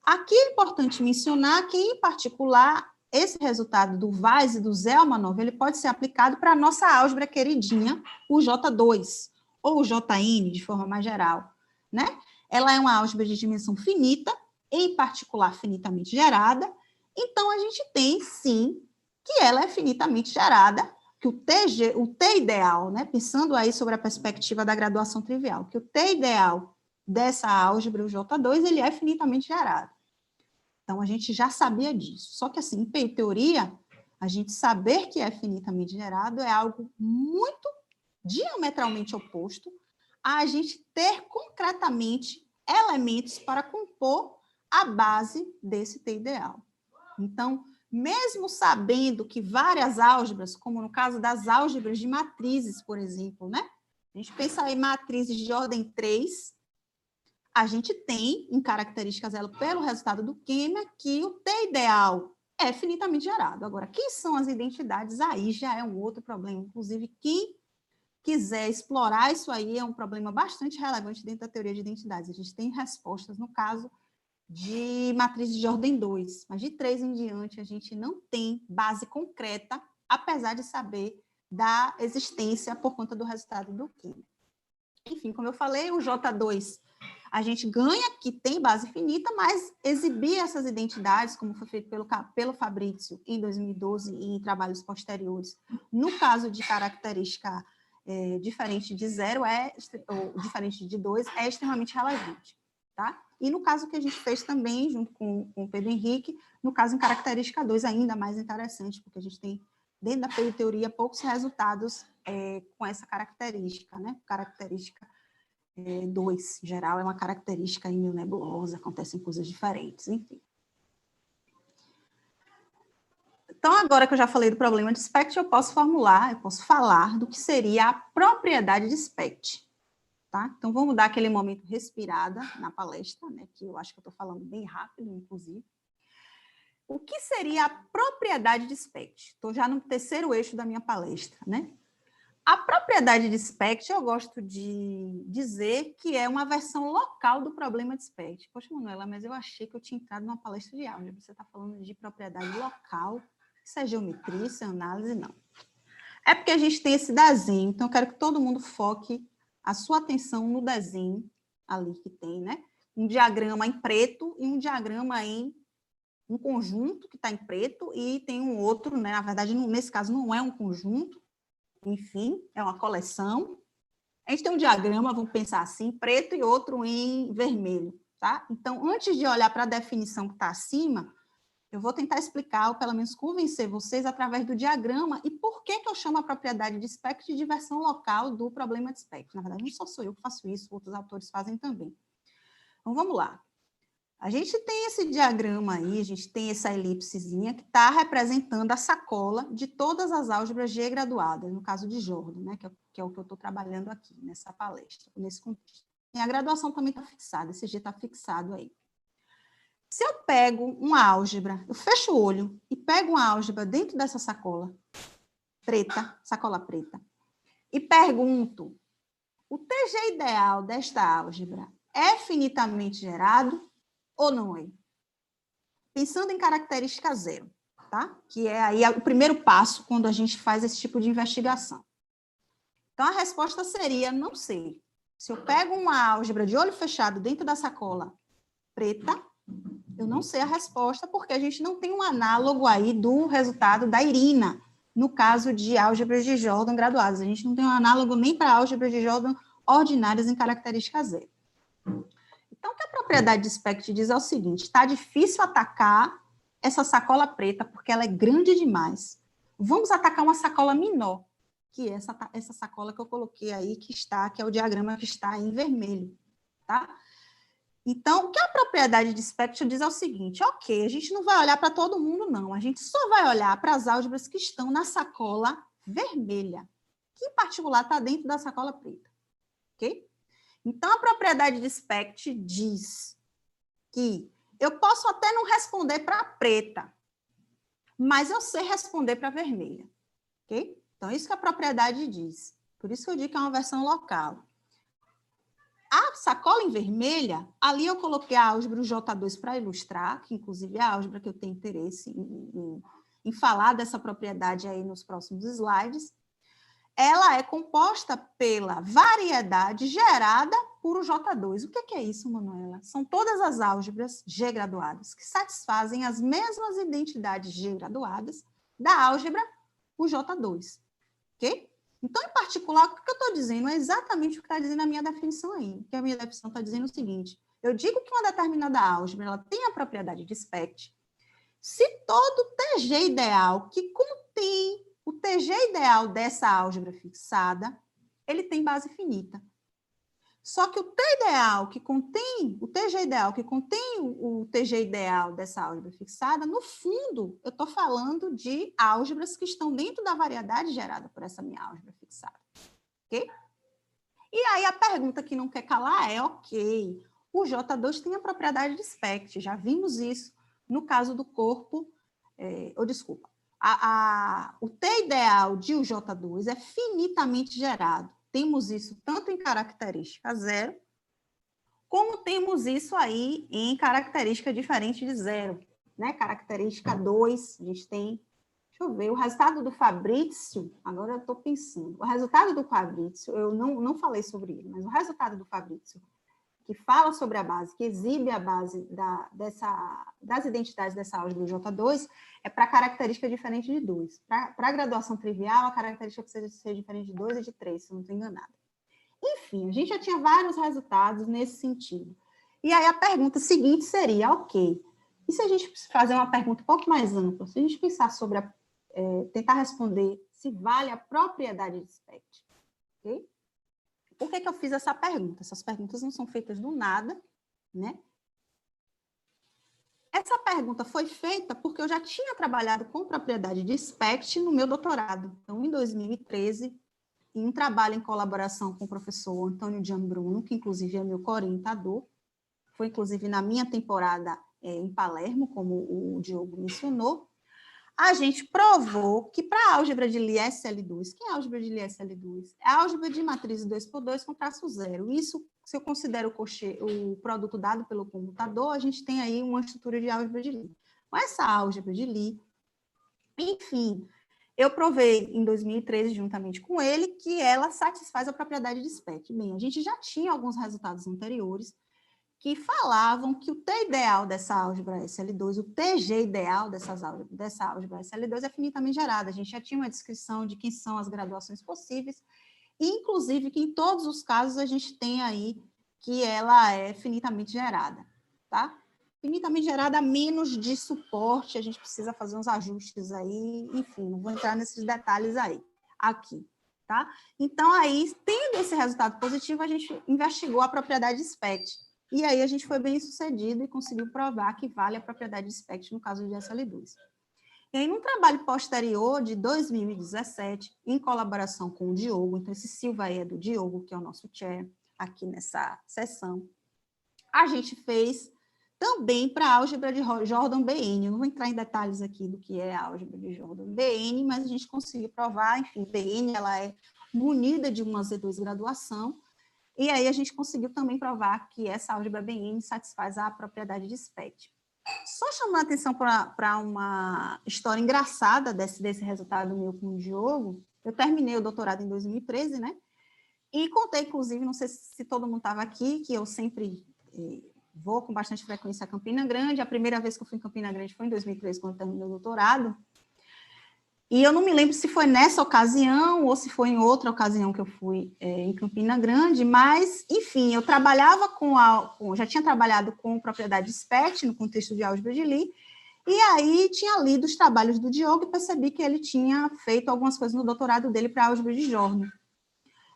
Aqui é importante mencionar que, em particular, esse resultado do Weiss e do Zelmanov, ele pode ser aplicado para a nossa álgebra queridinha, o J2, ou o JN, de forma mais geral, né? ela é uma álgebra de dimensão finita, em particular finitamente gerada, então a gente tem, sim, que ela é finitamente gerada, que o T ideal, né, pensando aí sobre a perspectiva da graduação trivial, que o T ideal dessa álgebra, o J2, ele é finitamente gerado. Então, a gente já sabia disso. Só que, assim, em teoria, a gente saber que é finitamente gerado é algo muito diametralmente oposto a gente ter concretamente elementos para compor a base desse T ideal. Então, mesmo sabendo que várias álgebras, como no caso das álgebras de matrizes, por exemplo, né? A gente pensa em matrizes de ordem 3, a gente tem em características dela pelo resultado do Kemmer que o T ideal é finitamente gerado. Agora, quem são as identidades? Aí já é um outro problema. Inclusive, quem quiser explorar isso aí é um problema bastante relevante dentro da teoria de identidades. A gente tem respostas no caso de matrizes de ordem 2, mas de 3 em diante a gente não tem base concreta, apesar de saber da existência por conta do resultado do Kemmer. Enfim, como eu falei, o J2 a gente ganha que tem base finita, mas exibir essas identidades, como foi feito pelo Fabrizio em 2012 e em trabalhos posteriores, no caso de característica diferente de 0, ou diferente de 2, é extremamente relevante. Tá? E no caso que a gente fez também, junto com o Pedro Henrique, no caso em característica 2, ainda mais interessante, porque a gente tem, dentro da teoria, poucos resultados com essa característica, né? Característica 2, em geral, é uma característica meio nebulosa, acontecem coisas diferentes, enfim. Então, agora que eu já falei do problema de SPECT, eu posso falar do que seria a propriedade de SPECT. Tá? Então, vamos dar aquele momento respirada na palestra, né, que eu acho que eu estou falando bem rápido, inclusive. O que seria a propriedade de SPECT? Estou já no terceiro eixo da minha palestra, né? A propriedade de SPECT, eu gosto de dizer que é uma versão local do problema de SPECT. Poxa, Manuela, mas eu achei que eu tinha entrado numa palestra de álgebra. Você está falando de propriedade local, isso é geometria, isso é análise? Não. É porque a gente tem esse desenho, então eu quero que todo mundo foque a sua atenção no desenho ali que tem, né? Um diagrama em preto e um diagrama em um conjunto que está em preto e tem um outro, né? Na verdade, nesse caso não é um conjunto, enfim, é uma coleção. A gente tem um diagrama, vamos pensar assim, preto e outro em vermelho, tá? Então, antes de olhar para a definição que está acima, eu vou tentar explicar, ou pelo menos convencer vocês através do diagrama e por que eu chamo a propriedade de SPECT de versão local do problema de SPECT. Na verdade, não só sou eu que faço isso, outros autores fazem também. Então, vamos lá. A gente tem esse diagrama aí, a gente tem essa elipsezinha que está representando a sacola de todas as álgebras G graduadas, no caso de Jordan, né, que é o que eu estou trabalhando aqui nessa palestra, nesse contexto. E a graduação também está fixada, esse G está fixado aí. Se eu pego uma álgebra, eu fecho o olho e pego uma álgebra dentro dessa sacola preta, sacola preta, e pergunto, o TG ideal desta álgebra é finitamente gerado ou não é? Pensando em característica 0, tá? Que é aí o primeiro passo quando a gente faz esse tipo de investigação. Então, a resposta seria, não sei. Se eu pego uma álgebra de olho fechado dentro da sacola preta, eu não sei a resposta, porque a gente não tem um análogo aí do resultado da Irina, no caso de álgebras de Jordan graduadas. A gente não tem um análogo nem para álgebras de Jordan ordinárias em característica 0. Então, o que a propriedade de SPECT diz é o seguinte, está difícil atacar essa sacola preta, porque ela é grande demais. Vamos atacar uma sacola menor, que é essa sacola que eu coloquei aí, que é o diagrama que está em vermelho, tá? Então, o que a propriedade de SPECT diz é o seguinte, ok, a gente não vai olhar para todo mundo, não. A gente só vai olhar para as álgebras que estão na sacola vermelha, que, em particular, está dentro da sacola preta, ok? Então, a propriedade de SPECT diz que eu posso até não responder para a preta, mas eu sei responder para a vermelha, ok? Então, isso que a propriedade diz. Por isso que eu digo que é uma versão local. A sacola em vermelha, ali eu coloquei a álgebra J2 para ilustrar, que inclusive é a álgebra que eu tenho interesse em falar dessa propriedade aí nos próximos slides. Ela é composta pela variedade gerada puro J2. O que é isso, Manuela? São todas as álgebras G graduadas que satisfazem as mesmas identidades G graduadas da álgebra o J2. Ok? Então, em particular, o que eu estou dizendo é exatamente o que está dizendo a minha definição aí. Que a minha definição está dizendo o seguinte: eu digo que uma determinada álgebra ela tem a propriedade de SPECT se todo TG ideal que contém o TG ideal dessa álgebra fixada, ele tem base finita. Só que o T ideal que contém, o TG ideal que contém o TG ideal dessa álgebra fixada, no fundo, eu estou falando de álgebras que estão dentro da variedade gerada por essa minha álgebra fixada. Ok? E aí a pergunta que não quer calar é, ok, o J2 tem a propriedade de SPECT, já vimos isso no caso do corpo, o T ideal de o J2 é finitamente gerado. Temos isso tanto em característica 0, como temos isso aí em característica diferente de 0. Né? Característica 2, a gente tem... Deixa eu ver, o resultado do Fabrício, agora eu estou pensando, o resultado do Fabrício, eu não falei sobre ele, mas o resultado do Fabrício, que fala sobre a base, que exibe a base das identidades dessa álgebra J2, é para característica diferente de 2. Para a graduação trivial, a característica precisa ser diferente de 2 e de 3, se eu não estou enganada. Enfim, a gente já tinha vários resultados nesse sentido. E aí a pergunta seguinte seria, ok, e se a gente fazer uma pergunta um pouco mais ampla, se a gente pensar sobre tentar responder se vale a propriedade de SPECT, ok? Por que eu fiz essa pergunta? Essas perguntas não são feitas do nada, né? Essa pergunta foi feita porque eu já tinha trabalhado com propriedade de SPECT no meu doutorado. Então, em 2013, em um trabalho em colaboração com o professor Antônio Gianbruno, que inclusive é meu co-orientador, foi inclusive na minha temporada em Palermo, como o Diogo mencionou, a gente provou que para a álgebra de Lie SL2, que é a álgebra de Lie SL2? É a álgebra de matriz 2x2 com traço zero. Isso, se eu considero o produto dado pelo comutador, a gente tem aí uma estrutura de álgebra de Lie. Com essa álgebra de Lie, enfim, eu provei em 2013, juntamente com ele, que ela satisfaz a propriedade de SPECT. Bem, a gente já tinha alguns resultados anteriores que falavam que o T ideal dessa álgebra SL2, o TG ideal dessa álgebra SL2 é finitamente gerado. A gente já tinha uma descrição de quem são as graduações possíveis, e inclusive que em todos os casos a gente tem aí que ela é finitamente gerada, tá? Finitamente gerada a menos de suporte, a gente precisa fazer uns ajustes aí, enfim, não vou entrar nesses detalhes aí, aqui, tá? Então, aí, tendo esse resultado positivo, a gente investigou a propriedade de SPECT. E aí a gente foi bem sucedido e conseguiu provar que vale a propriedade de SPECT no caso de SL2. E aí, num trabalho posterior, de 2017, em colaboração com o Diogo, então esse Silva aí é do Diogo, que é o nosso chair aqui nessa sessão, a gente fez também para a álgebra de Jordan-BN. Eu não vou entrar em detalhes aqui do que é a álgebra de Jordan-BN, mas a gente conseguiu provar, enfim, BN ela é munida de uma Z2 graduação, e aí a gente conseguiu também provar que essa álgebra BN satisfaz a propriedade de SPECT. Só chamando a atenção para uma história engraçada desse resultado meu com o Diogo, eu terminei o doutorado em 2013, né? E contei, inclusive, não sei se todo mundo estava aqui, que eu sempre vou com bastante frequência a Campina Grande. A primeira vez que eu fui em Campina Grande foi em 2013, quando eu terminei o doutorado. E eu não me lembro se foi nessa ocasião ou se foi em outra ocasião que eu fui em Campina Grande, mas, enfim, eu trabalhava já tinha trabalhado com propriedade SPECT no contexto de álgebra de Lie, e aí tinha lido os trabalhos do Diogo e percebi que ele tinha feito algumas coisas no doutorado dele para álgebra de Jordan.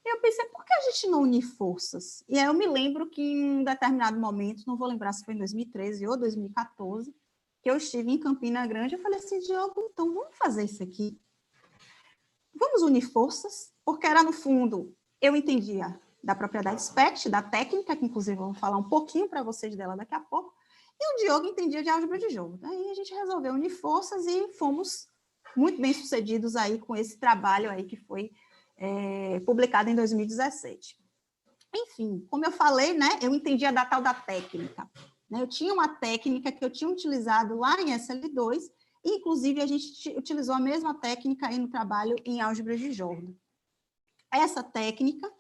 E eu pensei, por que a gente não unir forças? E aí eu me lembro que em um determinado momento, não vou lembrar se foi em 2013 ou 2014, que eu estive em Campina Grande, eu falei assim, Diogo, então vamos fazer isso aqui. Vamos unir forças, porque era, no fundo, eu entendia da propriedade SPECT, da técnica, que inclusive eu vou falar um pouquinho para vocês dela daqui a pouco, e o Diogo entendia de álgebra de Jordan. Aí a gente resolveu unir forças e fomos muito bem sucedidos aí com esse trabalho aí que foi publicado em 2017. Enfim, como eu falei, né, eu entendia da tal da técnica. Eu tinha uma técnica que eu tinha utilizado lá em SL2, e, inclusive, a gente utilizou a mesma técnica aí no trabalho em álgebra de Jordan. Essa técnica,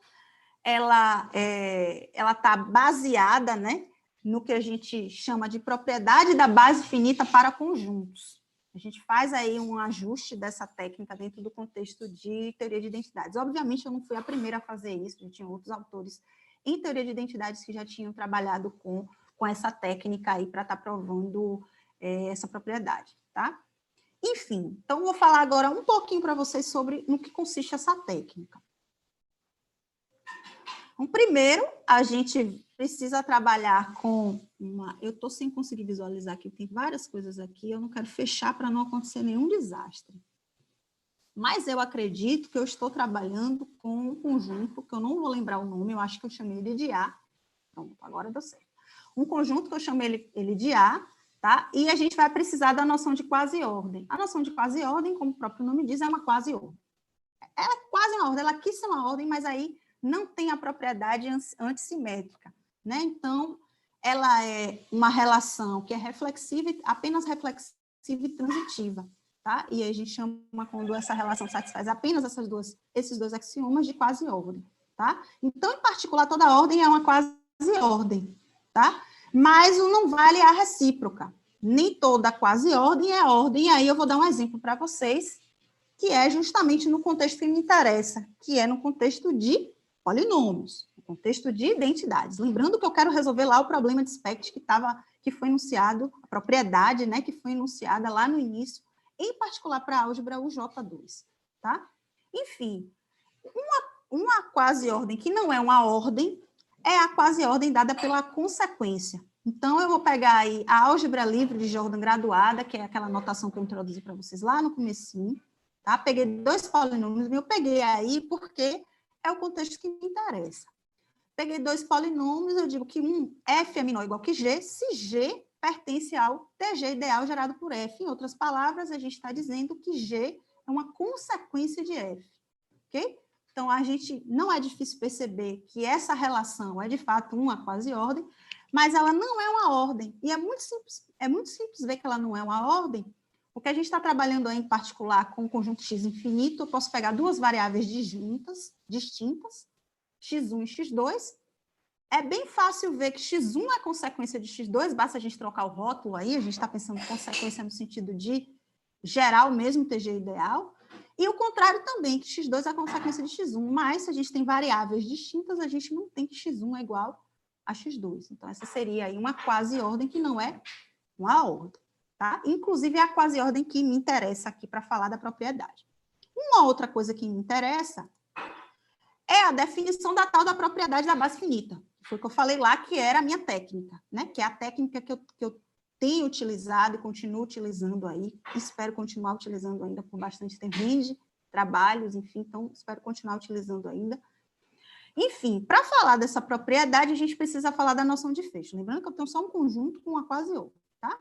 ela está baseada, né, no que a gente chama de propriedade da base finita para conjuntos. A gente faz aí um ajuste dessa técnica dentro do contexto de teoria de identidades. Obviamente, eu não fui a primeira a fazer isso, já tinha outros autores em teoria de identidades que já tinham trabalhado com essa técnica aí para estar provando essa propriedade, tá? Enfim, então vou falar agora um pouquinho para vocês sobre no que consiste essa técnica. Então, primeiro, a gente precisa trabalhar com uma... Eu estou sem conseguir visualizar aqui, tem várias coisas aqui, eu não quero fechar para não acontecer nenhum desastre. Mas eu acredito que eu estou trabalhando com um conjunto, que eu não vou lembrar o nome, eu acho que eu chamei ele de A. Pronto, agora deu certo. Um conjunto que eu chamei ele de A, tá? E a gente vai precisar da noção de quasi-ordem. A noção de quasi-ordem, como o próprio nome diz, é uma quasi-ordem. Ela é quase uma ordem, ela quis ser uma ordem, mas aí não tem a propriedade antissimétrica, né? Então, ela é uma relação que é reflexiva, apenas reflexiva e transitiva, tá? E aí a gente chama, quando essa relação satisfaz apenas esses dois axiomas, de quasi-ordem, tá? Então, em particular, toda ordem é uma quasi-ordem, tá? Mas não vale a recíproca. Nem toda quasi-ordem é ordem, e aí eu vou dar um exemplo para vocês, que é justamente no contexto que me interessa, que é no contexto de polinômios, no contexto de identidades. Lembrando que eu quero resolver lá o problema de Specht que foi enunciado, a propriedade, né, que foi enunciada lá no início, em particular para a álgebra UJ2, tá? Enfim, uma quasi-ordem que não é uma ordem é a quasi-ordem dada pela consequência. Então, eu vou pegar aí a álgebra livre de Jordan graduada, que é aquela notação que eu introduzi para vocês lá no comecinho, tá? Peguei dois polinômios, eu peguei aí porque é o contexto que me interessa. Peguei dois polinômios, eu digo que f é menor ou igual que g, se g pertence ao TG ideal gerado por f. Em outras palavras, a gente está dizendo que g é uma consequência de f, ok? Então, a gente não é difícil perceber que essa relação é, de fato, uma quasi-ordem, mas ela não é uma ordem. E é muito simples ver que ela não é uma ordem, porque a gente está trabalhando aí, em particular, com o conjunto x infinito. Eu posso pegar duas variáveis distintas, x1 e x2. É bem fácil ver que x1 é consequência de x2, basta a gente trocar o rótulo aí, a gente está pensando em consequência no sentido de geral mesmo, TG ideal. E o contrário também, que x2 é a consequência de x1, mas se a gente tem variáveis distintas, a gente não tem que x1 é igual a x2. Então, essa seria aí uma quasi-ordem que não é uma ordem, tá? Inclusive, é a quasi-ordem que me interessa aqui para falar da propriedade. Uma outra coisa que me interessa é a definição da tal da propriedade da base finita. Foi o que eu falei lá, que era a minha técnica, né? Que é a técnica que eu tenho utilizado e continuo utilizando aí, espero continuar utilizando ainda por bastante tempo, de trabalhos, enfim, então espero continuar utilizando ainda. Enfim, para falar dessa propriedade, a gente precisa falar da noção de fecho. Lembrando que eu tenho só um conjunto com uma quasi-outra, tá?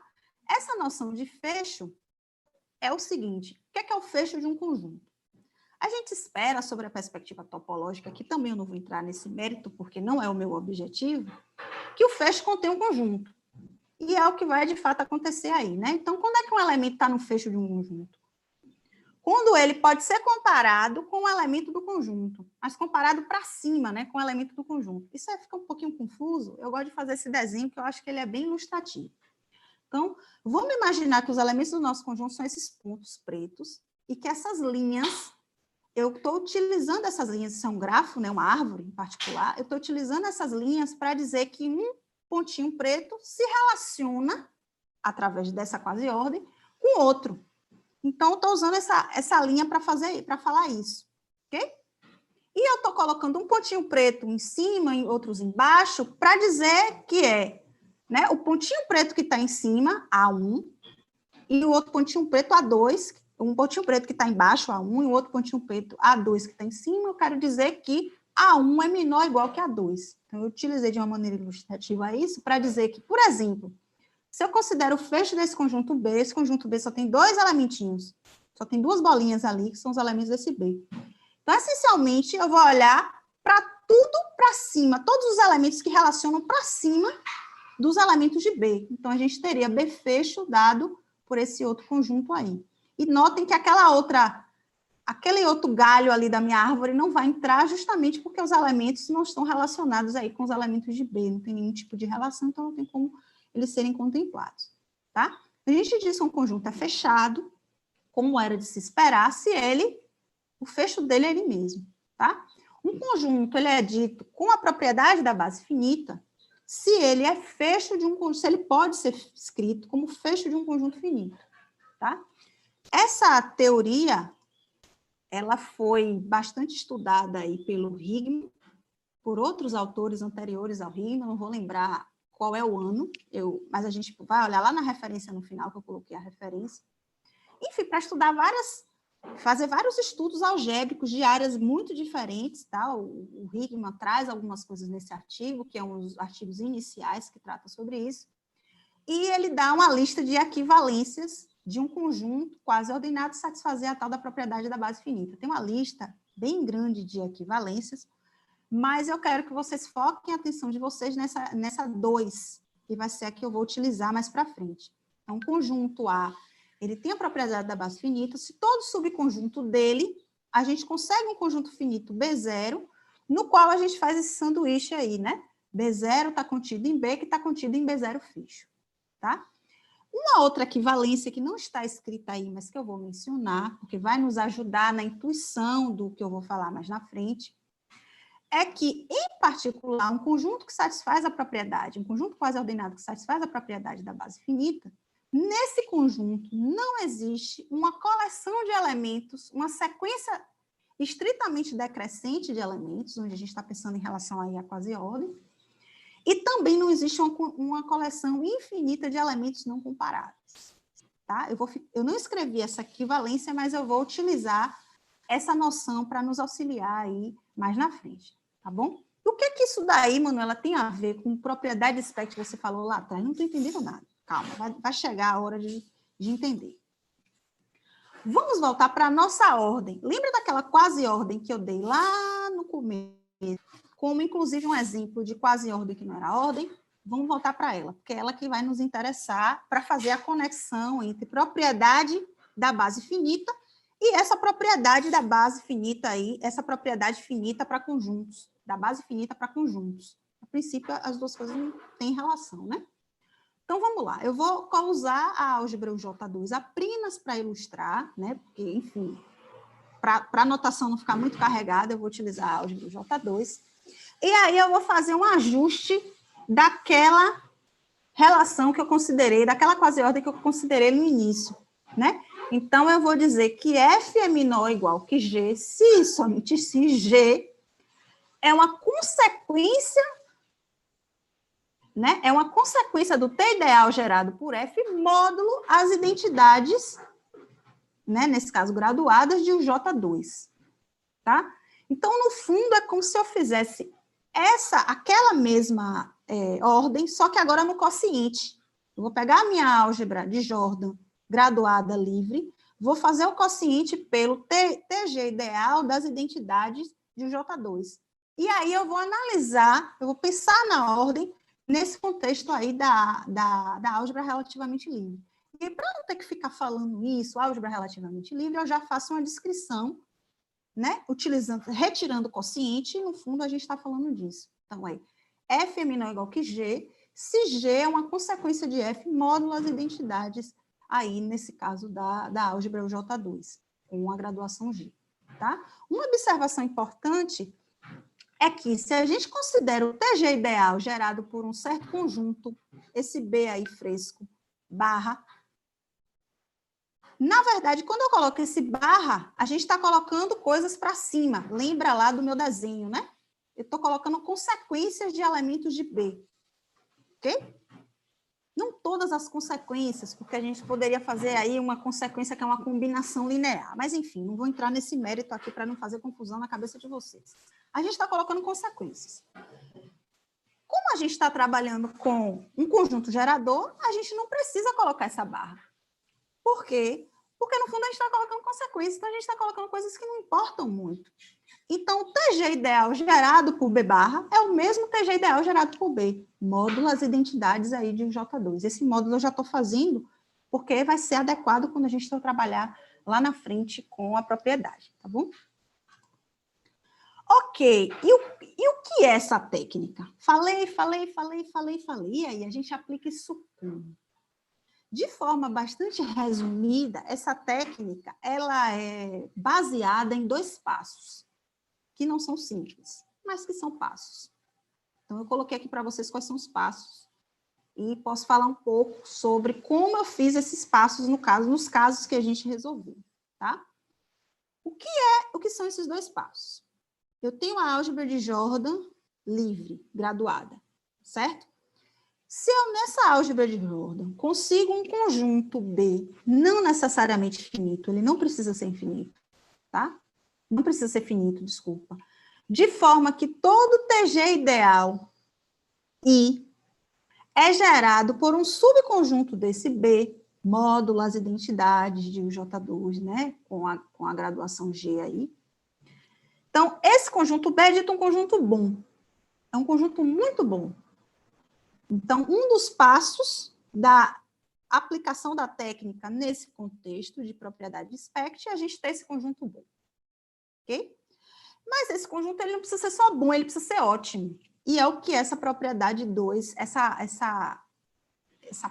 Essa noção de fecho é o seguinte: o que é o fecho de um conjunto? A gente espera, sobre a perspectiva topológica, que também eu não vou entrar nesse mérito, porque não é o meu objetivo, que o fecho contém um conjunto. E é o que vai, de fato, acontecer aí, né? Então, quando é que um elemento está no fecho de um conjunto? Quando ele pode ser comparado com o elemento do conjunto, mas comparado para cima, né, com o elemento do conjunto. Isso aí fica um pouquinho confuso, eu gosto de fazer esse desenho, que eu acho que ele é bem ilustrativo. Então, vamos imaginar que os elementos do nosso conjunto são esses pontos pretos, e que essas linhas, eu estou utilizando essas linhas, isso é um grafo, né, uma árvore em particular, eu estou utilizando essas linhas para dizer que um pontinho preto se relaciona, através dessa quasi-ordem, com outro. Então, eu estou usando essa linha para falar isso, ok? E eu estou colocando um pontinho preto em cima e outros embaixo para dizer que é, né, o pontinho preto que está em cima, A1, e o outro pontinho preto, A2, um pontinho preto que está embaixo, A1, e o outro pontinho preto, A2, que está em cima. Eu quero dizer que A1 é menor ou igual que A2. Então, eu utilizei de uma maneira ilustrativa isso para dizer que, por exemplo, se eu considero o fecho desse conjunto B, esse conjunto B só tem dois elementinhos, só tem duas bolinhas ali, que são os elementos desse B. Então, essencialmente, eu vou olhar para tudo para cima, todos os elementos que relacionam para cima dos elementos de B. Então, a gente teria B fecho dado por esse outro conjunto aí. E notem que aquela outra aquele outro galho ali da minha árvore não vai entrar justamente porque os elementos não estão relacionados aí com os elementos de B, não tem nenhum tipo de relação, então não tem como eles serem contemplados, tá? A gente diz que um conjunto é fechado, como era de se esperar, se o fecho dele é ele mesmo, tá? Um conjunto, ele é dito com a propriedade da base finita, se ele é fecho de um conjunto, se ele pode ser escrito como fecho de um conjunto finito, tá? Essa teoria, ela foi bastante estudada aí pelo Higman, por outros autores anteriores ao Higman, não vou lembrar qual é o ano, mas a gente vai olhar lá na referência no final, que eu coloquei a referência. Enfim, para estudar fazer vários estudos algébricos de áreas muito diferentes, tá? O Higman traz algumas coisas nesse artigo, que é um dos artigos iniciais que trata sobre isso, e ele dá uma lista de equivalências de um conjunto quase ordenado satisfazer a tal da propriedade da base finita. Tem uma lista bem grande de equivalências, mas eu quero que vocês foquem a atenção de vocês nessa 2, que vai ser a que eu vou utilizar mais para frente. Então, o conjunto A, ele tem a propriedade da base finita, se todo subconjunto dele, a gente consegue um conjunto finito B0, no qual a gente faz esse sanduíche aí, né? B0 está contido em B, que está contido em B0 fixo, tá? Uma outra equivalência que não está escrita aí, mas que eu vou mencionar, porque vai nos ajudar na intuição do que eu vou falar mais na frente, é que, em particular, um conjunto que satisfaz a propriedade, um conjunto quase ordenado que satisfaz a propriedade da base finita, nesse conjunto não existe uma coleção de elementos, uma sequência estritamente decrescente de elementos, onde a gente está pensando em relação aí à quasi-ordem, e também não existe uma coleção infinita de elementos não comparáveis. Tá? Eu não escrevi essa equivalência, mas eu vou utilizar essa noção para nos auxiliar aí mais na frente, tá bom? E o que isso daí, Manuela, tem a ver com propriedade de espectro que você falou lá atrás? Não estou entendendo nada. Calma, vai chegar a hora de entender. Vamos voltar para a nossa ordem. Lembra daquela quasi-ordem que eu dei lá no começo? Como, inclusive, um exemplo de quasi-ordem que não era ordem, vamos voltar para ela, porque é ela que vai nos interessar para fazer a conexão entre propriedade da base finita e essa propriedade da base finita aí, essa propriedade finita para conjuntos, da base finita para conjuntos. A princípio, as duas coisas não têm relação, né? Então, vamos lá. Eu vou usar a álgebra J2 apenas para ilustrar, né? Porque, enfim, para a notação não ficar muito carregada, eu vou utilizar a álgebra J2. E aí eu vou fazer um ajuste daquela relação que eu considerei, daquela quasi-ordem que eu considerei no início, né? Então, eu vou dizer que F é menor ou igual que G, se e somente se G é uma consequência, né? É uma consequência do T ideal gerado por F módulo as identidades, né? Nesse caso, graduadas de um J2, tá? Então, no fundo, é como se eu fizesse aquela mesma ordem, só que agora no quociente. Eu vou pegar a minha álgebra de Jordan graduada livre, vou fazer o quociente pelo TG ideal das identidades de J2. E aí eu vou analisar, eu vou pensar na ordem nesse contexto aí da álgebra relativamente livre. E para não ter que ficar falando isso, álgebra relativamente livre, eu já faço uma descrição, né? Retirando o quociente, e no fundo a gente está falando disso. Então, aí, F é menor ou igual que G, se G é uma consequência de F módulo as identidades, aí, nesse caso, da álgebra J2, com a graduação G. Tá? Uma observação importante é que, se a gente considera o TG ideal gerado por um certo conjunto, esse B aí fresco, barra, na verdade, quando eu coloco esse barra, a gente está colocando coisas para cima. Lembra lá do meu desenho, né? Eu estou colocando consequências de elementos de B. Ok? Não todas as consequências, porque a gente poderia fazer aí uma consequência que é uma combinação linear. Mas, enfim, não vou entrar nesse mérito aqui para não fazer confusão na cabeça de vocês. A gente está colocando consequências. Como a gente está trabalhando com um conjunto gerador, a gente não precisa colocar essa barra. Por quê? Porque, no fundo, a gente está colocando consequências, então a gente está colocando coisas que não importam muito. Então, o TG ideal gerado por B barra é o mesmo TG ideal gerado por B, módulo as identidades aí de J2. Esse módulo eu já estou fazendo porque vai ser adequado quando a gente for trabalhar lá na frente com a propriedade, tá bom? Ok, e o que é essa técnica? Falei, e aí a gente aplica isso como? De forma bastante resumida, essa técnica, ela é baseada em 2 passos, que não são simples, mas que são passos. Então, eu coloquei aqui para vocês quais são os passos, e posso falar um pouco sobre como eu fiz esses passos nos casos que a gente resolveu, tá? O que são esses 2 passos? Eu tenho a álgebra de Jordan livre, graduada, certo? Se eu, nessa álgebra de Jordan, consigo um conjunto B, não necessariamente finito, ele não precisa ser infinito, tá? Não precisa ser finito, desculpa. De forma que todo TG ideal I é gerado por um subconjunto desse B, módulo as identidades de J2, né? Com a graduação G aí. Então, esse conjunto B é dito um conjunto bom. É um conjunto muito bom. Então, um dos passos da aplicação da técnica nesse contexto de propriedade de SPECT é a gente ter esse conjunto bom. Ok? Mas esse conjunto ele não precisa ser só bom, ele precisa ser ótimo. E é o que essa propriedade 2, essa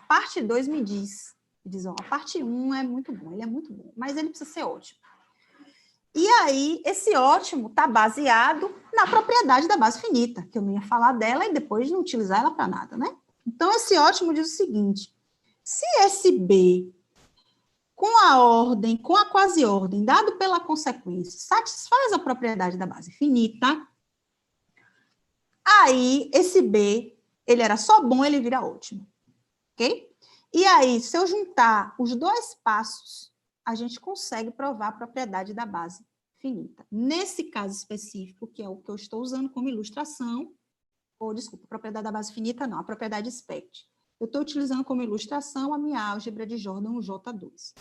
parte 2 me diz. Diz, ó, a parte 1 é muito bom, ele é muito bom, mas ele precisa ser ótimo. E aí, esse ótimo está baseado na propriedade da base finita, que eu não ia falar dela e depois não utilizar ela para nada, né? Então, esse ótimo diz o seguinte: se esse B, com a ordem, com a quasi-ordem, dado pela consequência, satisfaz a propriedade da base finita, aí esse B, ele era só bom, ele vira ótimo. Ok? E aí, se eu juntar os 2 passos, a gente consegue provar a propriedade da base finita. Nesse caso específico, que é o que eu estou usando como ilustração, ou, desculpa, a propriedade da base finita não, a propriedade SPECT. Eu estou utilizando como ilustração a minha álgebra de Jordan, o J2.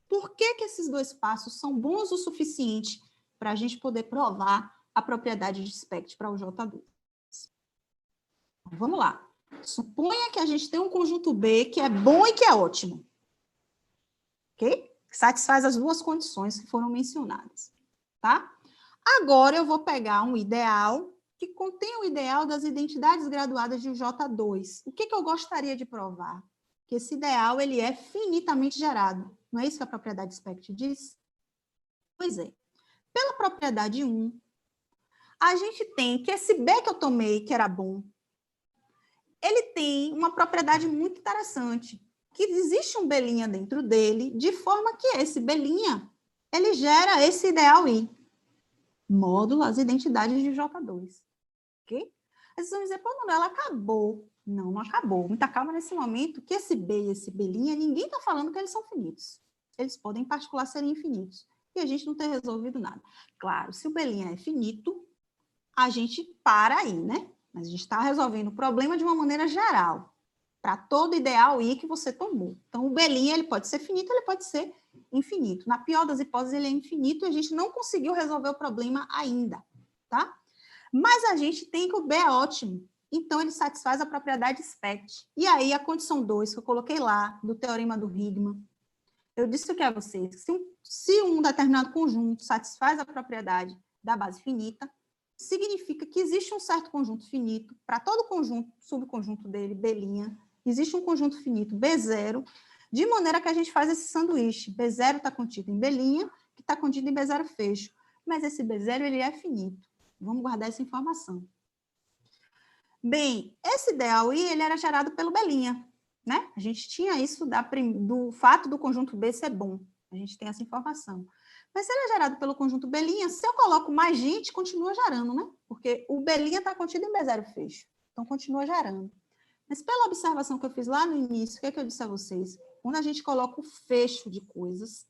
Por que esses 2 passos são bons o suficiente para a gente poder provar a propriedade de SPECT para o J2? Então, vamos lá. Suponha que a gente tem um conjunto B que é bom e que é ótimo. Ok? Que satisfaz as 2 condições que foram mencionadas. Tá? Agora eu vou pegar um ideal que contém o ideal das identidades graduadas de J2. O que eu gostaria de provar? Que esse ideal ele é finitamente gerado. Não é isso que a propriedade SPECT diz? Pois é. Pela propriedade 1, a gente tem que esse B que eu tomei, que era bom, ele tem uma propriedade muito interessante, que existe um B' dentro dele, de forma que esse B', ele gera esse ideal I, módulo as identidades de J2. Ok? Aí vocês vão dizer, pô, Manuela, acabou. Não, não acabou. Muita calma nesse momento, que esse B e esse B', ninguém está falando que eles são finitos. Eles podem, em particular, serem infinitos. E a gente não tem resolvido nada. Claro, se o B' é finito, a gente para aí, né? Mas a gente está resolvendo o problema de uma maneira geral, para todo ideal I que você tomou. Então, o B' ele pode ser finito, ele pode ser infinito. Na pior das hipóteses, ele é infinito e a gente não conseguiu resolver o problema ainda, tá? Mas a gente tem que o B é ótimo, então ele satisfaz a propriedade SPECT. E aí, a condição 2, que eu coloquei lá, do teorema do Riemann, eu disse o que a vocês? Se um determinado conjunto satisfaz a propriedade da base finita, significa que existe um certo conjunto finito, para todo conjunto, subconjunto dele, B', existe um conjunto finito, B0, de maneira que a gente faz esse sanduíche. B0 está contido em B', que está contido em B0 fecho. Mas esse B0, ele é finito. Vamos guardar essa informação. Bem, esse ideal I, ele era gerado pelo B', né? A gente tinha isso do fato do conjunto B ser bom. A gente tem essa informação. Mas se ele é gerado pelo conjunto B', se eu coloco mais gente, continua gerando, né? Porque o B' está contido em B0 fecho. Então, continua gerando. Mas pela observação que eu fiz lá no início, o que é que eu disse a vocês? Quando a gente coloca o fecho de coisas,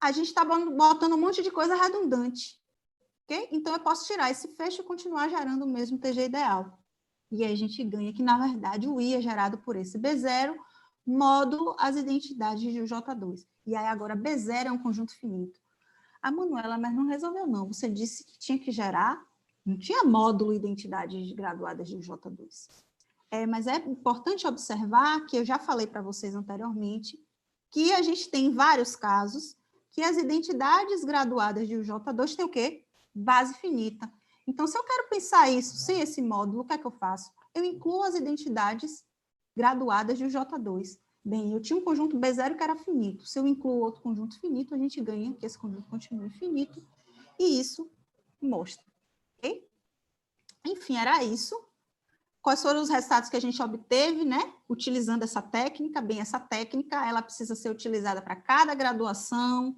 a gente está botando um monte de coisa redundante. Okay? Então, eu posso tirar esse fecho e continuar gerando o mesmo TG ideal. E aí a gente ganha que, na verdade, o I é gerado por esse B0, módulo as identidades de J2. E aí, agora, B0 é um conjunto finito. A Manuela, mas não resolveu, não. Você disse que tinha que gerar, não tinha módulo identidades graduadas de J2. Mas é importante observar que eu já falei para vocês anteriormente que a gente tem vários casos que as identidades graduadas de UJ2 têm o quê? Base finita. Então, se eu quero pensar isso sem esse módulo, o que é que eu faço? Eu incluo as identidades graduadas de UJ2. Bem, eu tinha um conjunto B0 que era finito. Se eu incluo outro conjunto finito, a gente ganha que esse conjunto continue finito. E isso mostra. Okay? Enfim, era isso. Quais foram os resultados que a gente obteve, né? Utilizando essa técnica. Bem, essa técnica ela precisa ser utilizada para cada graduação.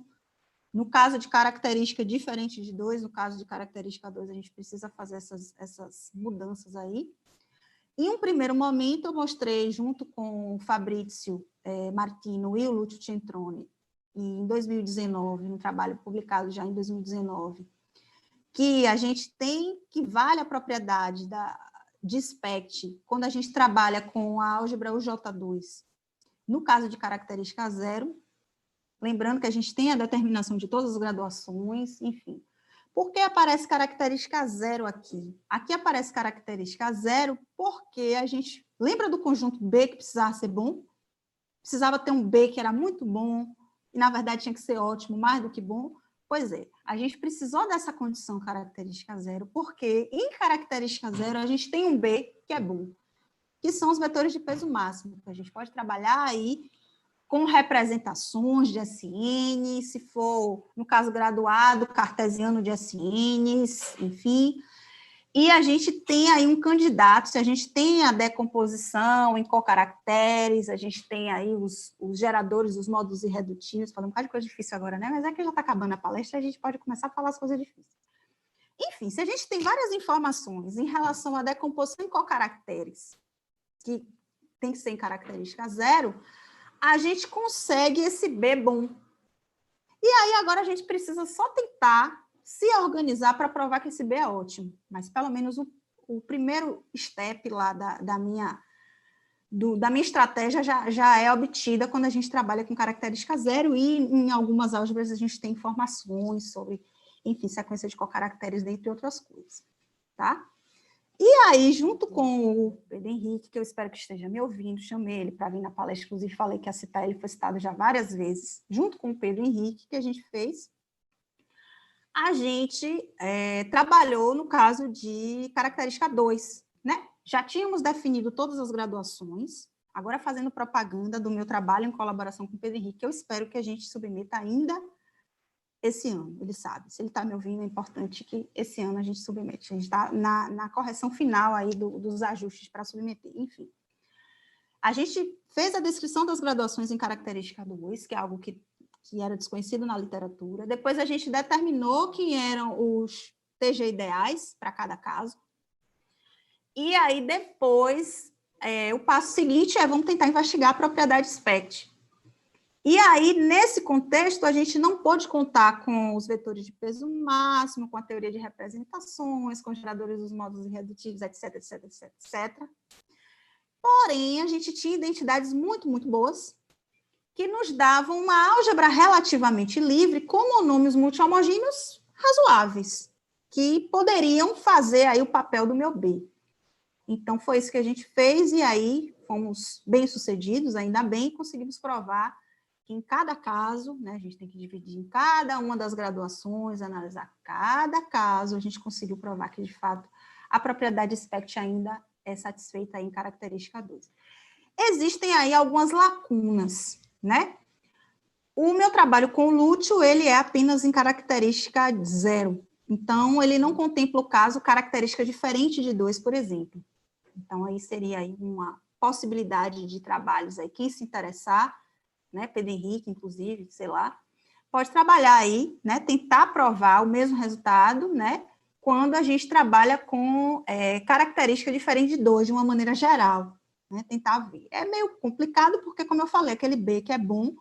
No caso de característica diferente de 2, no caso de característica 2, a gente precisa fazer essas mudanças aí. Em um primeiro momento, eu mostrei, junto com o Fabrício Martino e o Lúcio Centrone, em 2019, um trabalho publicado já em 2019, que a gente tem que vale a propriedade de SPECT quando a gente trabalha com a álgebra UJ2, no caso de característica 0, lembrando que a gente tem a determinação de todas as graduações, enfim. Por que aparece característica 0 aqui? Aqui aparece característica 0 porque a gente... Lembra do conjunto B que precisava ser bom? Precisava ter um B que era muito bom, e na verdade tinha que ser ótimo, mais do que bom. Pois é, a gente precisou dessa condição característica 0, porque em característica 0 a gente tem um B que é bom, que são os vetores de peso máximo, que a gente pode trabalhar aí com representações de SN, se for, no caso graduado, cartesiano de SNs, enfim. E a gente tem aí um candidato, se a gente tem a decomposição em cocaracteres, a gente tem aí os geradores, os módulos irredutíveis, falando um bocado de coisa difícil agora, né? Mas é que já está acabando a palestra, a gente pode começar a falar as coisas difíceis. Enfim, se a gente tem várias informações em relação à decomposição em cocaracteres, que tem que ser em característica 0, a gente consegue esse B bom. E aí, agora, a gente precisa só tentar se organizar para provar que esse B é ótimo. Mas, pelo menos, o primeiro step lá da minha estratégia já é obtida quando a gente trabalha com característica 0 e, em algumas álgebras, a gente tem informações sobre, enfim, sequência de cocaracteres, dentre outras coisas. Tá? E aí, junto com o Pedro Henrique, que eu espero que esteja me ouvindo, chamei ele para vir na palestra, inclusive falei que ia citar ele, foi citado já várias vezes, junto com o Pedro Henrique, que a gente fez, a gente trabalhou no caso de característica 2, né? Já tínhamos definido todas as graduações, agora fazendo propaganda do meu trabalho em colaboração com o Pedro Henrique, que eu espero que a gente submeta ainda esse ano, ele sabe. Se ele está me ouvindo, é importante que esse ano a gente submete. A gente está na correção final aí dos ajustes para submeter, enfim. A gente fez a descrição das graduações em característica 2, que é algo que era desconhecido na literatura. Depois a gente determinou quem eram os TG ideais para cada caso. E aí depois, o passo seguinte vamos tentar investigar a propriedade SPECT. E aí, nesse contexto, a gente não pôde contar com os vetores de peso máximo, com a teoria de representações, com os geradores dos módulos irredutíveis, etc, etc, etc, etc. Porém, a gente tinha identidades muito, muito boas, que nos davam uma álgebra relativamente livre, com monômios multi-homogêneos razoáveis, que poderiam fazer aí o papel do meu B. Então, foi isso que a gente fez, e aí fomos bem-sucedidos, ainda bem, conseguimos provar que em cada caso, né, a gente tem que dividir em cada uma das graduações, analisar cada caso, a gente conseguiu provar que, de fato, a propriedade SPECT ainda é satisfeita aí em característica 2. Existem aí algumas lacunas, né? O meu trabalho com o Lúcio, ele é apenas em característica 0. Então, ele não contempla o caso característica diferente de 2, por exemplo. Então, aí seria aí uma possibilidade de trabalhos aí, quem se interessar, né, Pedro Henrique, inclusive, sei lá, pode trabalhar aí, né, tentar provar o mesmo resultado, né, quando a gente trabalha com característica diferente de 2, de uma maneira geral, né, tentar ver. É meio complicado, porque, como eu falei, aquele B que é bom,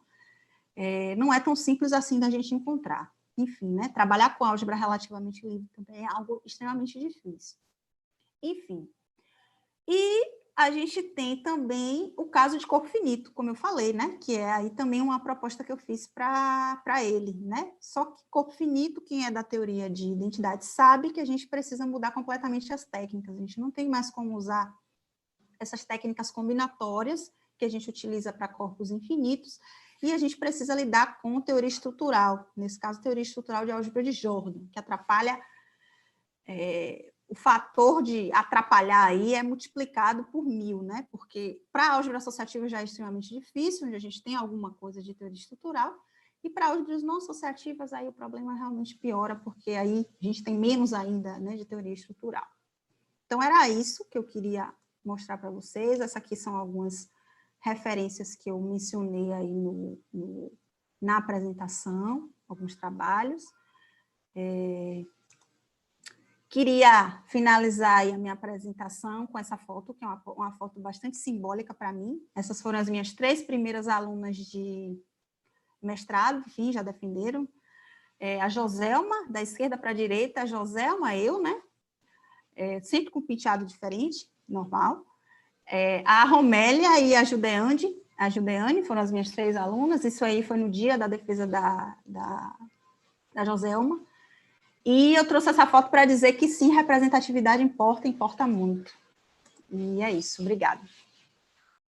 não é tão simples assim da gente encontrar. Enfim, né, trabalhar com álgebra relativamente livre também é algo extremamente difícil. Enfim. E a gente tem também o caso de corpo finito, como eu falei, né? Que é aí também uma proposta que eu fiz para ele, né? Só que corpo finito, quem é da teoria de identidade sabe que a gente precisa mudar completamente as técnicas. A gente não tem mais como usar essas técnicas combinatórias que a gente utiliza para corpos infinitos. e a gente precisa lidar com teoria estrutural, nesse caso, teoria estrutural de álgebra de Jordan, que atrapalha, o fator de atrapalhar aí é multiplicado por 1000, né? Porque para a álgebra associativa já é extremamente difícil, onde a gente tem alguma coisa de teoria estrutural, e para álgebras não associativas, aí o problema realmente piora, porque aí a gente tem menos ainda, né, de teoria estrutural. Então, era isso que eu queria mostrar para vocês. Essas aqui são algumas referências que eu mencionei aí na apresentação, alguns trabalhos. Queria finalizar aí a minha apresentação com essa foto, que é uma foto bastante simbólica para mim. Essas foram as minhas 3 primeiras alunas de mestrado, enfim, já defenderam. A Joselma, da esquerda para a direita, a Joselma, eu, né? Sempre com penteado diferente, normal. A Romélia e a Judeane foram as minhas 3 alunas, isso aí foi no dia da defesa da Joselma. E eu trouxe essa foto para dizer que sim, representatividade importa muito. E é isso, obrigada.